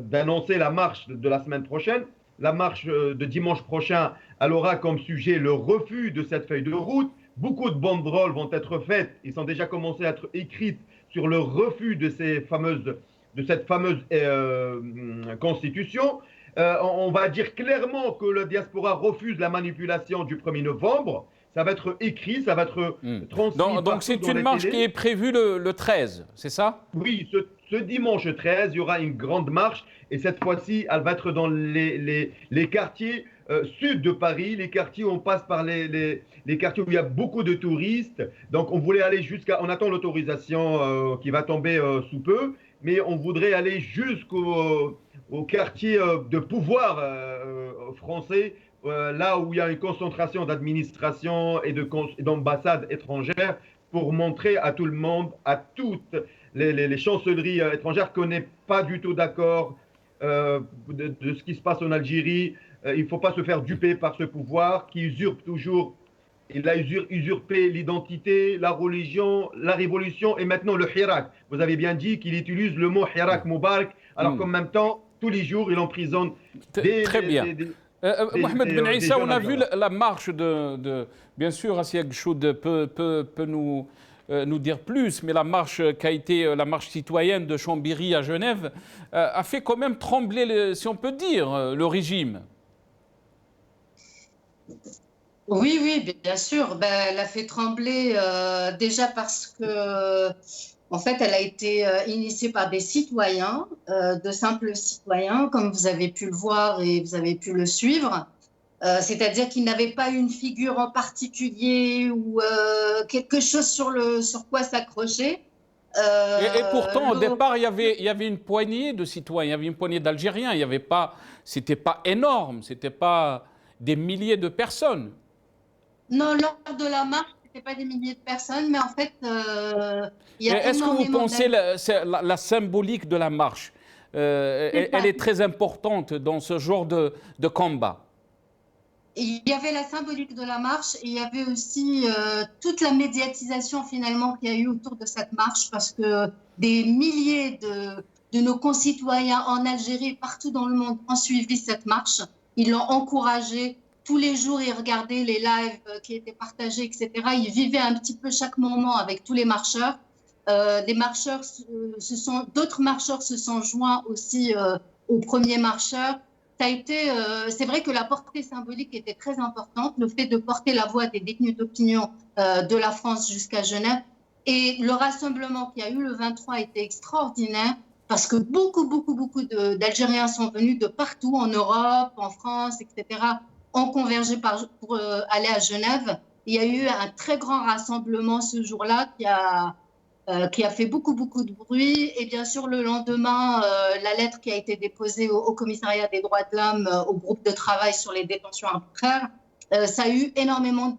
d'annoncer la marche de la semaine prochaine. La marche de dimanche prochain, elle aura comme sujet le refus de cette feuille de route. Beaucoup de banderoles vont être faites. Ils sont déjà commencés à être écrites sur le refus de cette fameuse constitution. On va dire clairement que la diaspora refuse la manipulation du 1er novembre. Ça va être écrit, ça va être transmis. Donc c'est une marche qui est prévue le 13, c'est ça? Oui, ce dimanche 13, il y aura une grande marche. Et cette fois-ci, elle va être dans les quartiers sud de Paris, les quartiers où on passe par les quartiers où il y a beaucoup de touristes. Donc on voulait aller on attend l'autorisation qui va tomber sous peu, mais on voudrait aller jusqu'au quartier de pouvoir français, là où il y a une concentration d'administration et d'ambassades étrangères, pour montrer à tout le monde, à toutes les chancelleries étrangères, qu'on n'est pas du tout d'accord de ce qui se passe en Algérie. Il ne faut pas se faire duper par ce pouvoir qui usurpe toujours. Il a usurpé l'identité, la religion, la révolution et maintenant le Hirak. Vous avez bien dit qu'il utilise le mot Hirak Moubarak, alors qu'en même temps, tous les jours, il emprisonne Très bien. Mohamed Ben Issa, on a vu la marche bien sûr, Assia Gchoud peut nous dire plus, mais la marche qui a été la marche citoyenne de Chambéry à Genève a fait quand même trembler, si on peut dire, le régime. Oui, bien sûr. Elle a fait trembler déjà parce que, en fait, elle a été initiée par des citoyens, de simples citoyens, comme vous avez pu le voir et vous avez pu le suivre. C'est-à-dire qu'ils n'avaient pas une figure en particulier ou quelque chose sur quoi s'accrocher. Et pourtant, au départ, il y avait une poignée de citoyens, il y avait une poignée d'Algériens. C'était pas énorme, c'était pas des milliers de personnes. Non, lors de la marche, ce n'était pas des milliers de personnes, mais en fait, il y a Est-ce que vous pensez la symbolique de la marche, elle est très importante dans ce genre de combat? Il y avait la symbolique de la marche et il y avait aussi toute la médiatisation finalement qu'il y a eu autour de cette marche, parce que des milliers de nos concitoyens en Algérie, partout dans le monde, ont suivi cette marche. Ils l'ont encouragée. Tous les jours, ils regardaient les lives qui étaient partagés, etc. Ils vivaient un petit peu chaque moment avec tous les marcheurs. D'autres marcheurs se sont joints aussi aux premiers marcheurs. C'est vrai que la portée symbolique était très importante, le fait de porter la voix des détenus d'opinion de la France jusqu'à Genève. Et le rassemblement qu'il y a eu le 23 était extraordinaire, parce que beaucoup d'Algériens sont venus de partout, en Europe, en France, etc., ont convergé pour aller à Genève. Il y a eu un très grand rassemblement ce jour-là qui a fait beaucoup de bruit. Et bien sûr, le lendemain, la lettre qui a été déposée au commissariat des droits de l'homme, au groupe de travail sur les détentions arbitraires, ça a fait énormément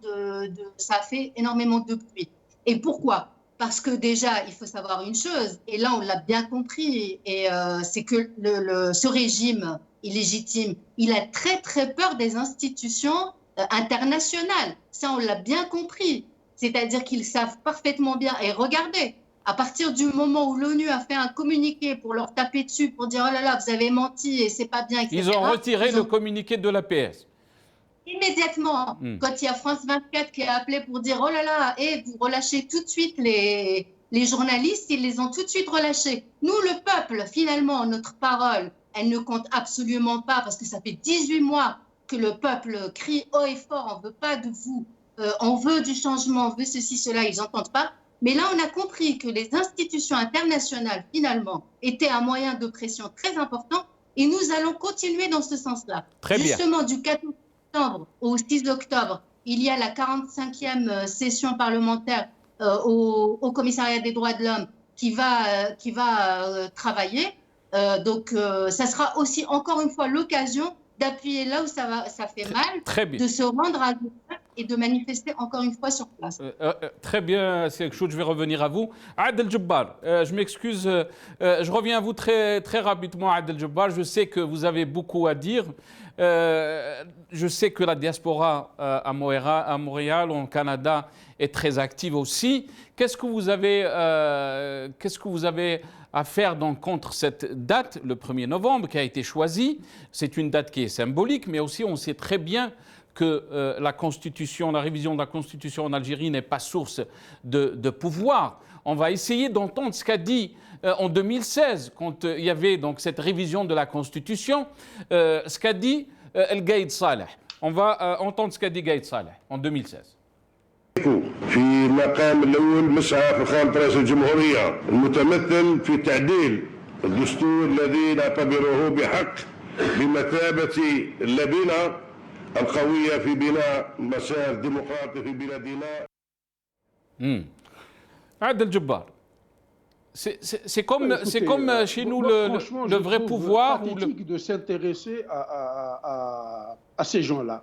de bruit. Et pourquoi? Parce que déjà, il faut savoir une chose, et là on l'a bien compris, c'est que ce régime illégitime, il a très peur des institutions internationales. Ça, on l'a bien compris. C'est-à-dire qu'ils savent parfaitement bien. Et regardez, à partir du moment où l'ONU a fait un communiqué pour leur taper dessus, pour dire « Oh là là, vous avez menti et c'est pas bien, etc. » Ils ont retiré le communiqué de l'APS. Immédiatement, quand il y a France 24 qui a appelé pour dire « Oh là là, vous relâchez tout de suite les journalistes », ils les ont tout de suite relâchés. Nous, le peuple, finalement, notre parole, elle ne compte absolument pas, parce que ça fait 18 mois que le peuple crie haut et fort « On ne veut pas de vous ». On veut du changement, on veut ceci, cela, ils n'entendent pas. Mais là, on a compris que les institutions internationales, finalement, étaient un moyen de pression très important, et nous allons continuer dans ce sens-là. Justement, du 14 septembre au 6 octobre, il y a la 45e session parlementaire au commissariat des droits de l'homme qui va travailler. Donc, ça sera aussi, encore une fois, l'occasion d'appuyer là où ça fait mal, de se rendre à et de manifester encore une fois sur place. Très bien, c'est quelque chose, je vais revenir à vous. Adel Jabbar, je m'excuse, je reviens à vous très, très rapidement, Adel Jabbar. Je sais que vous avez beaucoup à dire. Je sais que la diaspora à Montréal, au Canada, est très active aussi. Qu'est-ce que vous avez à faire donc contre cette date, le 1er novembre, qui a été choisie? C'est une date qui est symbolique, mais aussi on sait très bien que la Constitution, la révision de la Constitution en Algérie n'est pas source de pouvoir. On va essayer d'entendre ce qu'a dit en 2016, quand il y avait donc cette révision de la Constitution, ce qu'a dit El Gaïd Saleh. On va entendre ce qu'a dit Gaïd Saleh en 2016. في مقام الأول مسعى فخامة رئيس الجمهورية المتمثل في تعديل الدستور الذي نعتبره بحق بمثابة اللبنة القوية في بناء مسار ديمقراطي في بلادنا. Adel Jabbar, c'est comme chez nous le vrai pouvoir. C'est pathétique de s'intéresser à ces gens-là.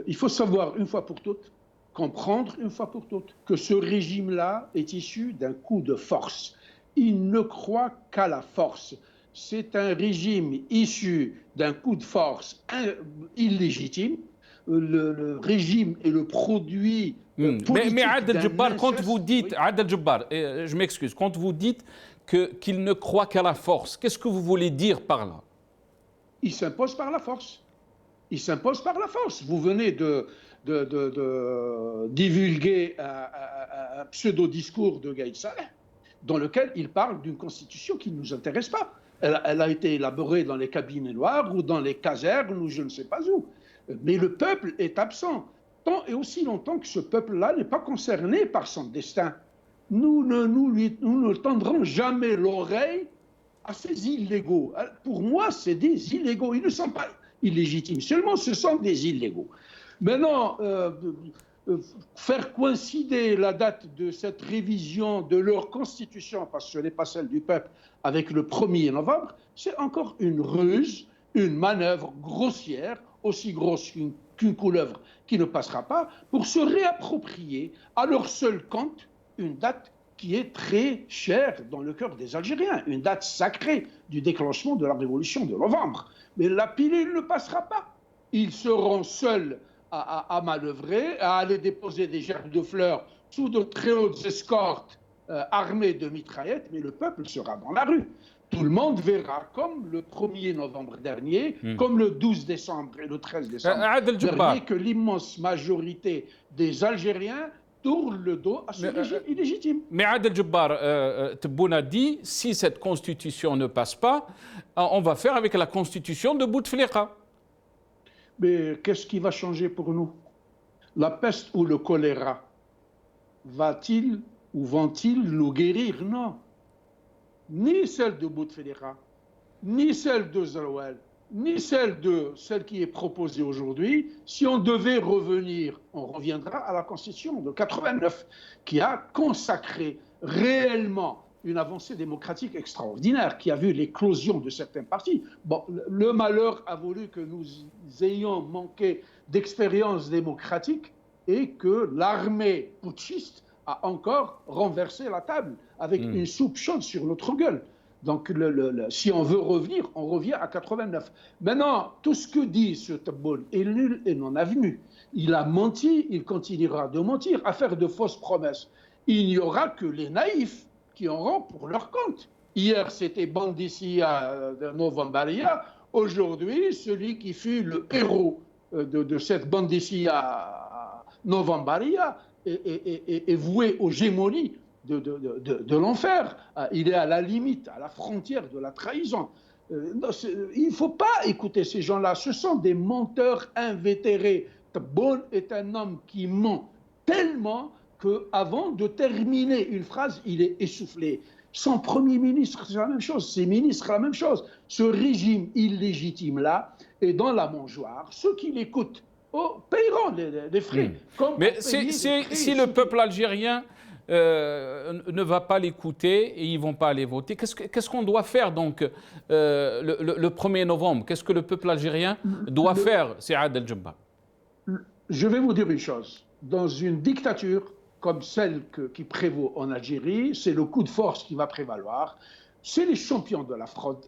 Il faut savoir une fois pour toutes, comprendre une fois pour toutes, que ce régime-là est issu d'un coup de force. Il ne croit qu'à la force. C'est un régime issu d'un coup de force illégitime. Le régime est le produit politique. Mais Adel Jabbar, quand vous dites, oui. Adel Jabbar, je m'excuse, quand vous dites qu'il ne croit qu'à la force, qu'est-ce que vous voulez dire par là? Il s'impose par la force. Il s'impose par la force. Vous venez de divulguer un pseudo-discours de Gaïd Saleh, dans lequel il parle d'une constitution qui ne nous intéresse pas. Elle a été élaborée dans les cabinets noirs ou dans les casernes ou je ne sais pas où. Mais le peuple est absent, tant et aussi longtemps que ce peuple-là n'est pas concerné par son destin. Nous ne tendrons jamais l'oreille à ces illégaux. Pour moi, c'est des illégaux. Ils ne sont pas illégitimes, seulement ce sont des illégaux. Maintenant, faire coïncider la date de cette révision de leur constitution, parce que ce n'est pas celle du peuple, avec le 1er novembre, c'est encore une ruse, une manœuvre grossière, aussi grosse qu'une couleuvre qui ne passera pas, pour se réapproprier à leur seul compte une date qui est très chère dans le cœur des Algériens, une date sacrée du déclenchement de la révolution de novembre. Mais la pilule ne passera pas. Ils seront seuls à manœuvrer, à aller déposer des gerbes de fleurs sous de très hautes escortes armées de mitraillettes, mais le peuple sera dans la rue. Tout le monde verra, comme le 1er novembre dernier, comme le 12 décembre et le 13 décembre dernier, que l'immense majorité des Algériens tournent le dos à ce régime illégitime. Mais Adel Jabbar, Tebboune a dit, si cette constitution ne passe pas, on va faire avec la constitution de Bouteflika. Mais qu'est-ce qui va changer pour nous? La peste ou le choléra, va-t-il ou vont-ils nous guérir? Non. Ni celle de Bouteflika, ni celle de Zeroual, ni celle qui est proposée aujourd'hui. Si on devait revenir, on reviendra à la Constitution de 89, qui a consacré réellement une avancée démocratique extraordinaire, qui a vu l'éclosion de certains partis. Bon, le malheur a voulu que nous ayons manqué d'expérience démocratique et que l'armée putschiste a encore renversé la table avec une soupe chaude sur notre gueule. Donc, si on veut revenir, on revient à 89. Maintenant, tout ce que dit ce Tebboune est nul et non avenu. Il a menti, il continuera de mentir, à faire de fausses promesses. Il n'y aura que les naïfs qui auront pour leur compte. Hier, c'était Bandissia de Novembaria. Aujourd'hui, celui qui fut le héros de cette Bandissia Novembaria est voué aux gémonies de l'enfer. Il est à la limite, à la frontière de la trahison. Il ne faut pas écouter ces gens-là. Ce sont des menteurs invétérés. Tebboune est un homme qui ment tellement qu'avant de terminer une phrase, il est essoufflé. Son Premier ministre, c'est la même chose. Ses ministres, la même chose. Ce régime illégitime-là est dans la mangeoire. Ceux qui l'écoutent paieront les frais. Mais si le peuple algérien ne va pas l'écouter et ils ne vont pas aller voter, qu'est-ce qu'on doit faire donc le 1er novembre? Qu'est-ce que le peuple algérien doit faire, c'est Adel Jabbar? je vais vous dire une chose. Dans une dictature comme celle qui prévaut en Algérie, c'est le coup de force qui va prévaloir. C'est les champions de la fraude.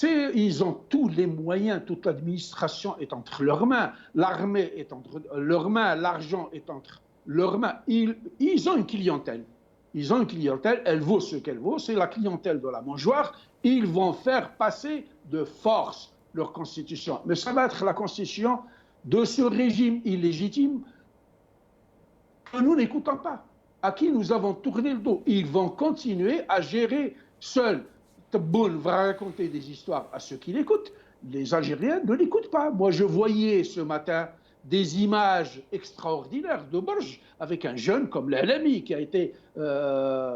Ils ont tous les moyens, toute l'administration est entre leurs mains, l'armée est entre leurs mains, l'argent est entre leurs mains. Ils ont une clientèle. Ils ont une clientèle, elle vaut ce qu'elle vaut, c'est la clientèle de la mangeoire. Ils vont faire passer de force leur constitution. Mais ça va être la constitution de ce régime illégitime que nous n'écoutons pas, à qui nous avons tourné le dos. Ils vont continuer à gérer seuls. Tebboune va raconter des histoires à ceux qui l'écoutent. Les Algériens ne l'écoutent pas. Moi, je voyais ce matin des images extraordinaires de Borj avec un jeune comme l'Alami qui a été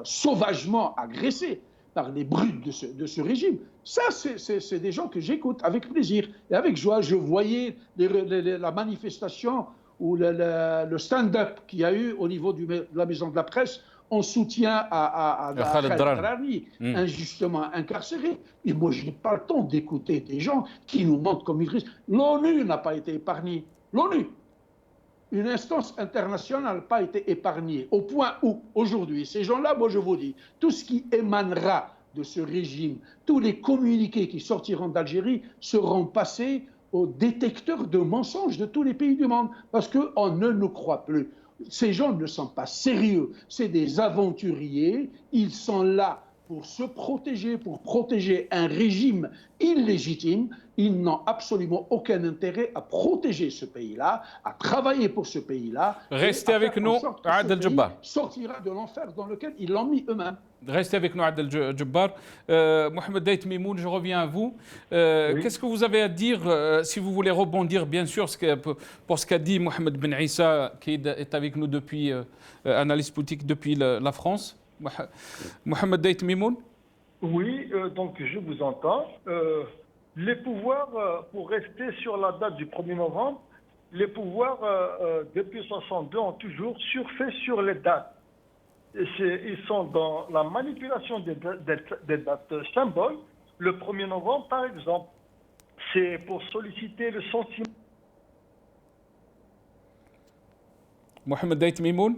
sauvagement agressé par les brutes de ce régime. Ça, c'est des gens que j'écoute avec plaisir et avec joie. Je voyais la manifestation ou le stand-up qu'il y a eu au niveau de la maison de la presse en soutien à Khaled Drarani, injustement incarcéré. Et moi, je n'ai pas le temps d'écouter des gens qui nous montrent comme ils risquent. L'ONU n'a pas été épargnée. L'ONU, une instance internationale, n'a pas été épargnée. Au point où, aujourd'hui, ces gens-là, moi je vous dis, tout ce qui émanera de ce régime, tous les communiqués qui sortiront d'Algérie seront passés au détecteur de mensonges de tous les pays du monde. Parce qu'on ne nous croit plus. Ces gens ne sont pas sérieux, c'est des aventuriers, ils sont là pour se protéger, pour protéger un régime illégitime. Ils n'ont absolument aucun intérêt à protéger ce pays-là, à travailler pour ce pays-là. Restez avec nous, Adel Jabbar. Sortira de l'enfer dans lequel ils l'ont mis eux-mêmes. Restez avec nous, Adel Jabbar. Mohamed Dait Mimoun, je reviens à vous. Oui. Qu'est-ce que vous avez à dire, si vous voulez rebondir, bien sûr, pour ce qu'a dit Mohamed Ben Issa, qui est avec nous depuis, analyste politique depuis la France. Mohamed Dait Mimoun. Oui, donc je vous entends. Les pouvoirs, pour rester sur la date du 1er novembre, les pouvoirs, depuis 1962, ont toujours surfait sur les dates. Ils sont dans la manipulation des dates symboles. Le 1er novembre, par exemple, c'est pour solliciter le sentiment. Mohamed Dait Mimoun.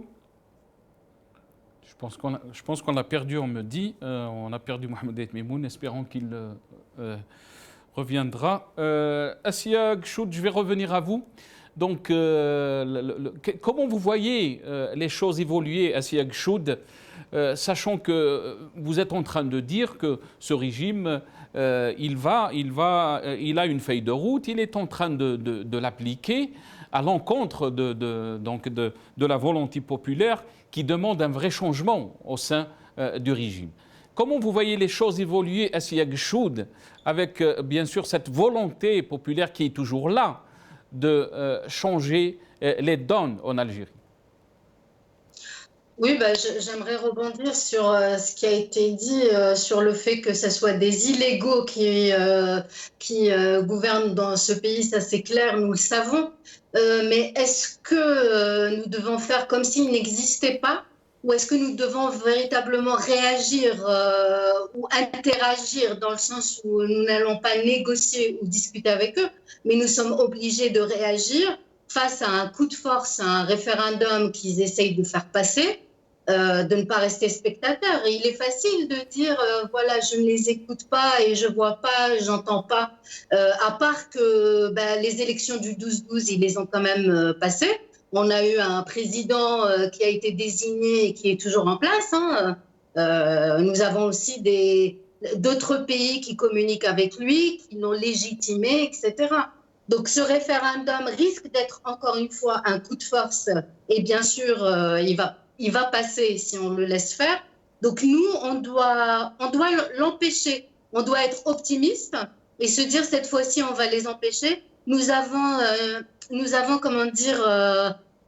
Je pense qu'on a perdu, on me dit, on a perdu Mohamed Dait Mimoun, espérons qu'il reviendra. Assia Gchoud, je vais revenir à vous. Donc, comment vous voyez les choses évoluer, Assia Gchoud, sachant que vous êtes en train de dire que ce régime, il a une feuille de route, il est en train de l'appliquer à l'encontre de la volonté populaire qui demande un vrai changement au sein du régime. Comment vous voyez les choses évoluer, Assia Gchoud, avec bien sûr cette volonté populaire qui est toujours là de changer les donnes en Algérie? Oui, j'aimerais rebondir sur ce qui a été dit sur le fait que ce soit des illégaux qui gouvernent dans ce pays, ça c'est clair, nous le savons. Mais est-ce que nous devons faire comme s'ils n'existaient pas, ou est-ce que nous devons véritablement réagir ou interagir dans le sens où nous n'allons pas négocier ou discuter avec eux, mais nous sommes obligés de réagir face à un coup de force, à un référendum qu'ils essayent de faire passer, de ne pas rester spectateurs. Et il est facile de dire, voilà, je ne les écoute pas et je vois pas, j'entends pas, à part que les élections du 12-12, ils les ont quand même passées. On a eu un président qui a été désigné et qui est toujours en place. Nous avons aussi d'autres pays qui communiquent avec lui, qui l'ont légitimé, etc. Donc ce référendum risque d'être encore une fois un coup de force et bien sûr il va passer si on le laisse faire. Donc nous on doit l'empêcher, on doit être optimiste et se dire cette fois-ci on va les empêcher. Nous avons comment dire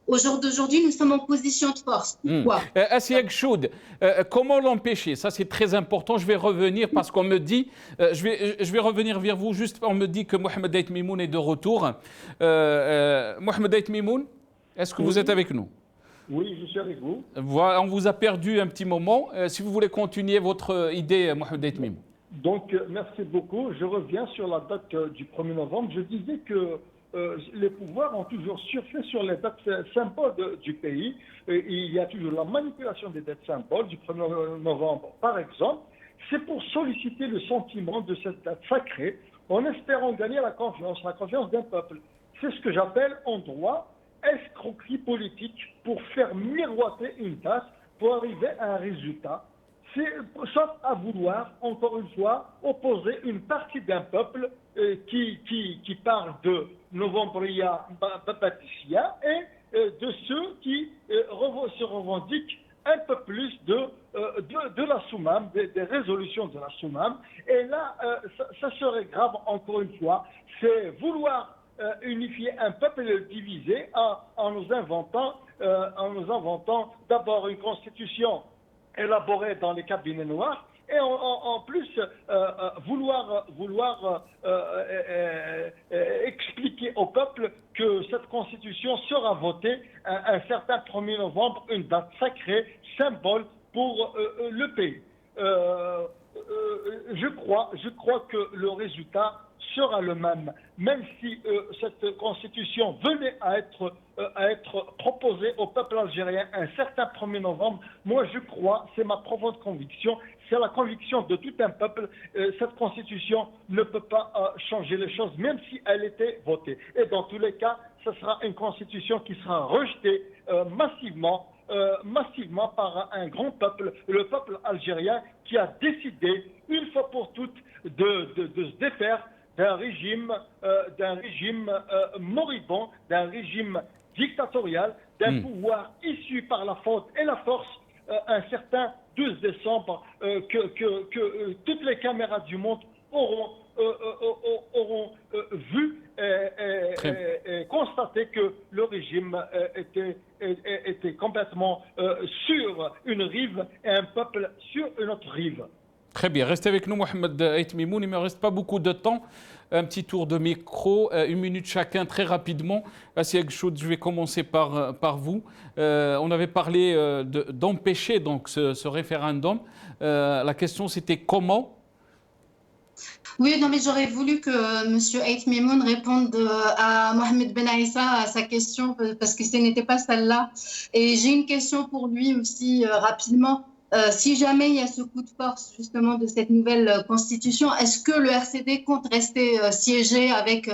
au jour d'aujourd'hui, nous sommes en position de force. Pourquoi Assia Gchoud, comment l'empêcher? Ça, c'est très important. Je vais revenir parce qu'on me dit, je vais revenir vers vous juste, on me dit que Mohamed Dait Mimoun est de retour. Mohamed Dait Mimoun, est-ce que vous êtes avec nous? Oui, je suis avec vous. Voilà, on vous a perdu un petit moment. Si vous voulez continuer votre idée, Mohamed Dait Mimoun. Donc, merci beaucoup. Je reviens sur la date du 1er novembre. Je disais que les pouvoirs ont toujours surfé sur les dates symboles du pays. Il y a toujours la manipulation des dates symboles du 1er novembre, par exemple. C'est pour solliciter le sentiment de cette date sacrée en espérant gagner la confiance d'un peuple. C'est ce que j'appelle en droit escroquerie politique pour faire miroiter une date, pour arriver à un résultat. Sauf à vouloir, encore une fois, opposer une partie d'un peuple qui parle de Novembriya Baptisia et de ceux qui se revendiquent un peu plus de la Soumam, des résolutions de la Soumam. Et là, ça serait grave, encore une fois, c'est vouloir unifier un peuple et le diviser en nous inventant d'abord une constitution élaborée dans les cabinets noirs et en plus vouloir expliquer au peuple que cette constitution sera votée un certain 1er novembre, une date sacrée, symbole pour le pays. Je crois que le résultat sera le même si cette constitution venait à être proposée au peuple algérien un certain 1er novembre. Moi, je crois, c'est ma profonde conviction, c'est la conviction de tout un peuple, cette constitution ne peut pas changer les choses, même si elle était votée. Et dans tous les cas, ce sera une constitution qui sera rejetée massivement par un grand peuple, le peuple algérien, qui a décidé, une fois pour toutes, de se défaire d'un régime moribond, d'un régime dictatorial, d'un pouvoir issu par la faute et la force, un certain 12 décembre, que toutes les caméras du monde auront vu et constaté que le régime était complètement sur une rive et un peuple sur une autre rive. Très bien, restez avec nous Mohamed Ait Mimoun, il ne me reste pas beaucoup de temps. Un petit tour de micro, 1 minute chacun, très rapidement. Assia Gchoud, je vais commencer par vous. On avait parlé d'empêcher donc ce référendum. La question c'était comment? Oui, non, mais j'aurais voulu que M. Ait Mimoun réponde à Mohamed Ben Aissa à sa question, parce que ce n'était pas celle-là. Et j'ai une question pour lui aussi, rapidement. Si jamais il y a ce coup de force justement de cette nouvelle constitution, est-ce que le RCD compte rester siégé avec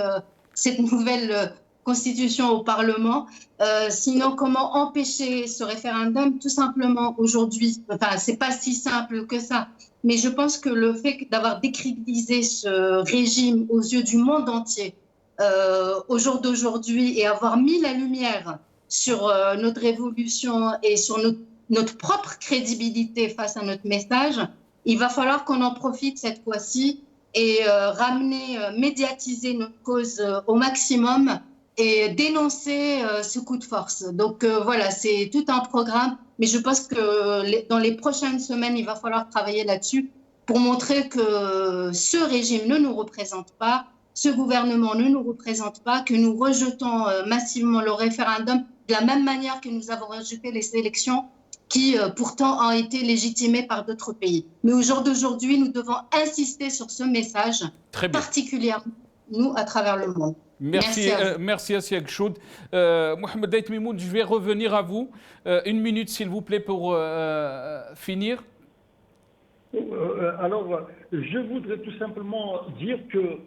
cette nouvelle constitution au Parlement? Sinon, comment empêcher ce référendum? Tout simplement aujourd'hui, enfin, c'est pas si simple que ça, mais je pense que le fait d'avoir décrédibilisé ce régime aux yeux du monde entier au jour d'aujourd'hui et avoir mis la lumière sur notre révolution et sur notre propre crédibilité face à notre message, il va falloir qu'on en profite cette fois-ci et médiatiser notre cause au maximum et dénoncer ce coup de force. Donc voilà, c'est tout un programme, mais je pense que dans les prochaines semaines, il va falloir travailler là-dessus pour montrer que ce régime ne nous représente pas, ce gouvernement ne nous représente pas, que nous rejetons massivement le référendum de la même manière que nous avons rejeté les élections qui pourtant ont été légitimés par d'autres pays. Mais au jour d'aujourd'hui, nous devons insister sur ce message, particulièrement nous, à travers le monde. Merci Assia Gchoud. Mohamed Ait Mimoun, je vais revenir à vous. 1 minute, s'il vous plaît, pour finir. Alors, je voudrais tout simplement dire que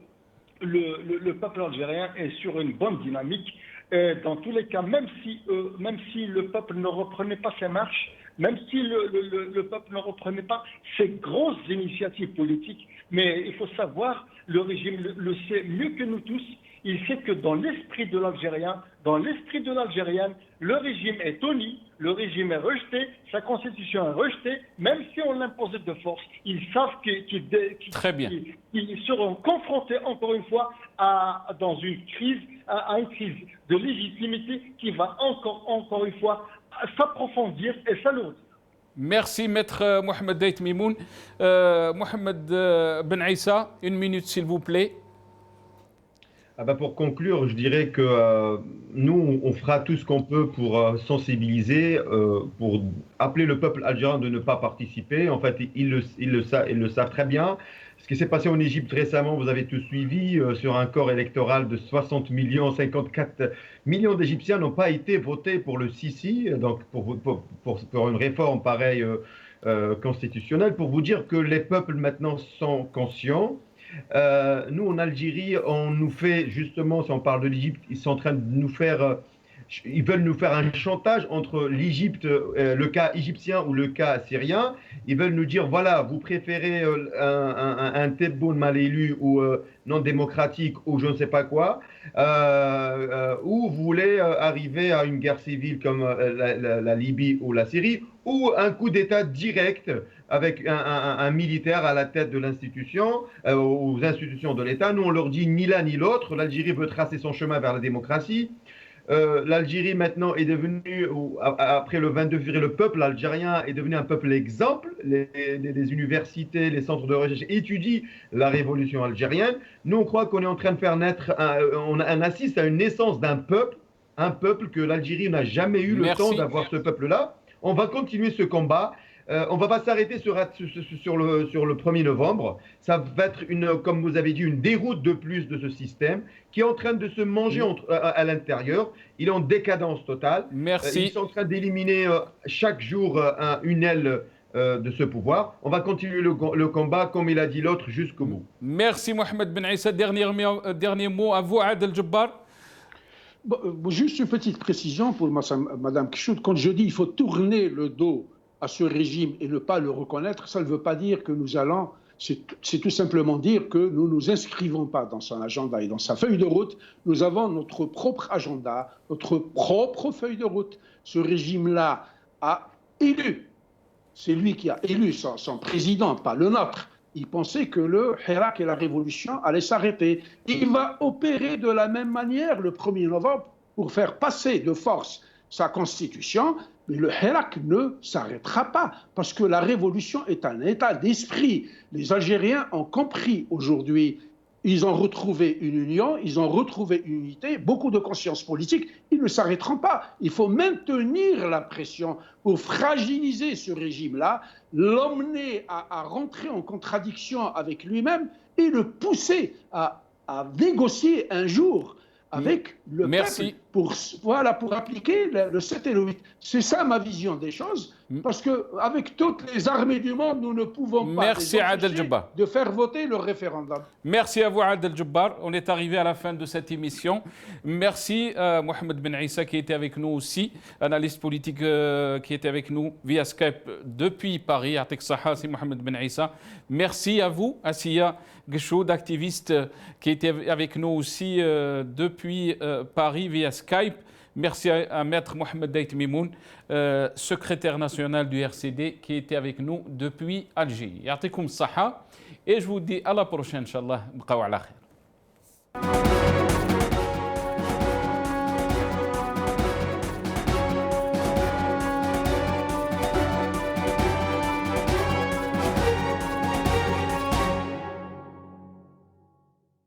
le peuple algérien est sur une bonne dynamique. Et dans tous les cas, même si le peuple ne reprenait pas ses marches, même si le peuple ne reprenait pas ses grosses initiatives politiques, mais il faut savoir, le régime le sait mieux que nous tous, il sait que dans l'esprit de l'Algérien, dans l'esprit de l'Algérienne, le régime est honni, le régime est rejeté, sa constitution est rejetée, même si on l'imposait de force. Ils savent qu'ils seront confrontés encore une fois à une crise de légitimité qui va encore une fois s'approfondir et s'alourdir. Merci Maître Mohamed Ait Mimoun. Mohamed Ben Aissa, 1 minute s'il vous plaît. Pour conclure, je dirais que nous, on fera tout ce qu'on peut pour sensibiliser, pour appeler le peuple algérien de ne pas participer. En fait, ils le savent très bien. Ce qui s'est passé en Égypte récemment, vous avez tout suivi, sur un corps électoral de 60 millions, 54 millions d'Égyptiens n'ont pas été votés pour le Sisi, donc pour une réforme pareille constitutionnelle, pour vous dire que les peuples maintenant sont conscients. Nous, en Algérie, on nous fait justement, si on parle de l'Égypte, ils sont en train de nous faire... Ils veulent nous faire un chantage entre l'Égypte, le cas égyptien ou le cas syrien. Ils veulent nous dire, voilà, vous préférez un Tebboune mal élu ou non démocratique ou je ne sais pas quoi, ou vous voulez arriver à une guerre civile comme la Libye ou la Syrie, ou un coup d'État direct avec un militaire à la tête de l'institution, aux institutions de l'État. Nous, on leur dit ni l'un ni l'autre. L'Algérie veut tracer son chemin vers la démocratie. L'Algérie maintenant est devenue, après le 22 février, le peuple algérien est devenu un peuple exemple. Les universités, les centres de recherche étudient la révolution algérienne. Nous, on croit qu'on est en train de faire naître, on assiste à une naissance d'un peuple, un peuple que l'Algérie n'a jamais eu le temps d'avoir ce peuple-là. On va continuer ce combat. On ne va pas s'arrêter sur le 1er novembre. Ça va être, comme vous avez dit, une déroute de plus de ce système qui est en train de se manger à l'intérieur. Il est en décadence totale. Merci. Ils sont en train d'éliminer chaque jour une aile de ce pouvoir. On va continuer le combat, comme il a dit l'autre, jusqu'au bout. Merci Mohamed Ben Issa. Dernier mot à vous, Adel Jabbar. Juste une petite précision pour Madame Kchoud. Quand je dis qu'il faut tourner le dos à ce régime et ne pas le reconnaître, ça ne veut pas dire que nous allons, c'est tout simplement dire que nous ne nous inscrivons pas dans son agenda et dans sa feuille de route. Nous avons notre propre agenda, notre propre feuille de route. Ce régime-là a élu, c'est lui qui a élu son président, pas le nôtre. Il pensait que le Hirak et la révolution allaient s'arrêter. Il va opérer de la même manière le 1er novembre pour faire passer de force sa constitution. Mais le Hirak ne s'arrêtera pas, parce que la révolution est un état d'esprit. Les Algériens ont compris aujourd'hui, ils ont retrouvé une union, ils ont retrouvé une unité, beaucoup de conscience politique, ils ne s'arrêteront pas. Il faut maintenir la pression pour fragiliser ce régime-là, l'emmener à rentrer en contradiction avec lui-même et le pousser à négocier un jour avec le peuple pour appliquer le 7 et le 8. C'est ça ma vision des choses, parce qu'avec toutes les armées du monde, nous ne pouvons pas de faire voter le référendum. Merci à vous, Adel Jabbar. On est arrivé à la fin de cette émission. Merci à Mohamed Ben Issa qui était avec nous aussi, analyste politique qui était avec nous via Skype depuis Paris. Atek Saha, c'est Mohamed Ben Issa. Merci à vous, Assia Geshoud, activiste qui était avec nous aussi depuis Paris via Skype. Merci à Maître Mohamed Dait Mimoun, secrétaire national du RCD, qui était avec nous depuis Alger. Yatikoum Saha. Et je vous dis à la prochaine, Inch'Allah. Bqaw ala khair.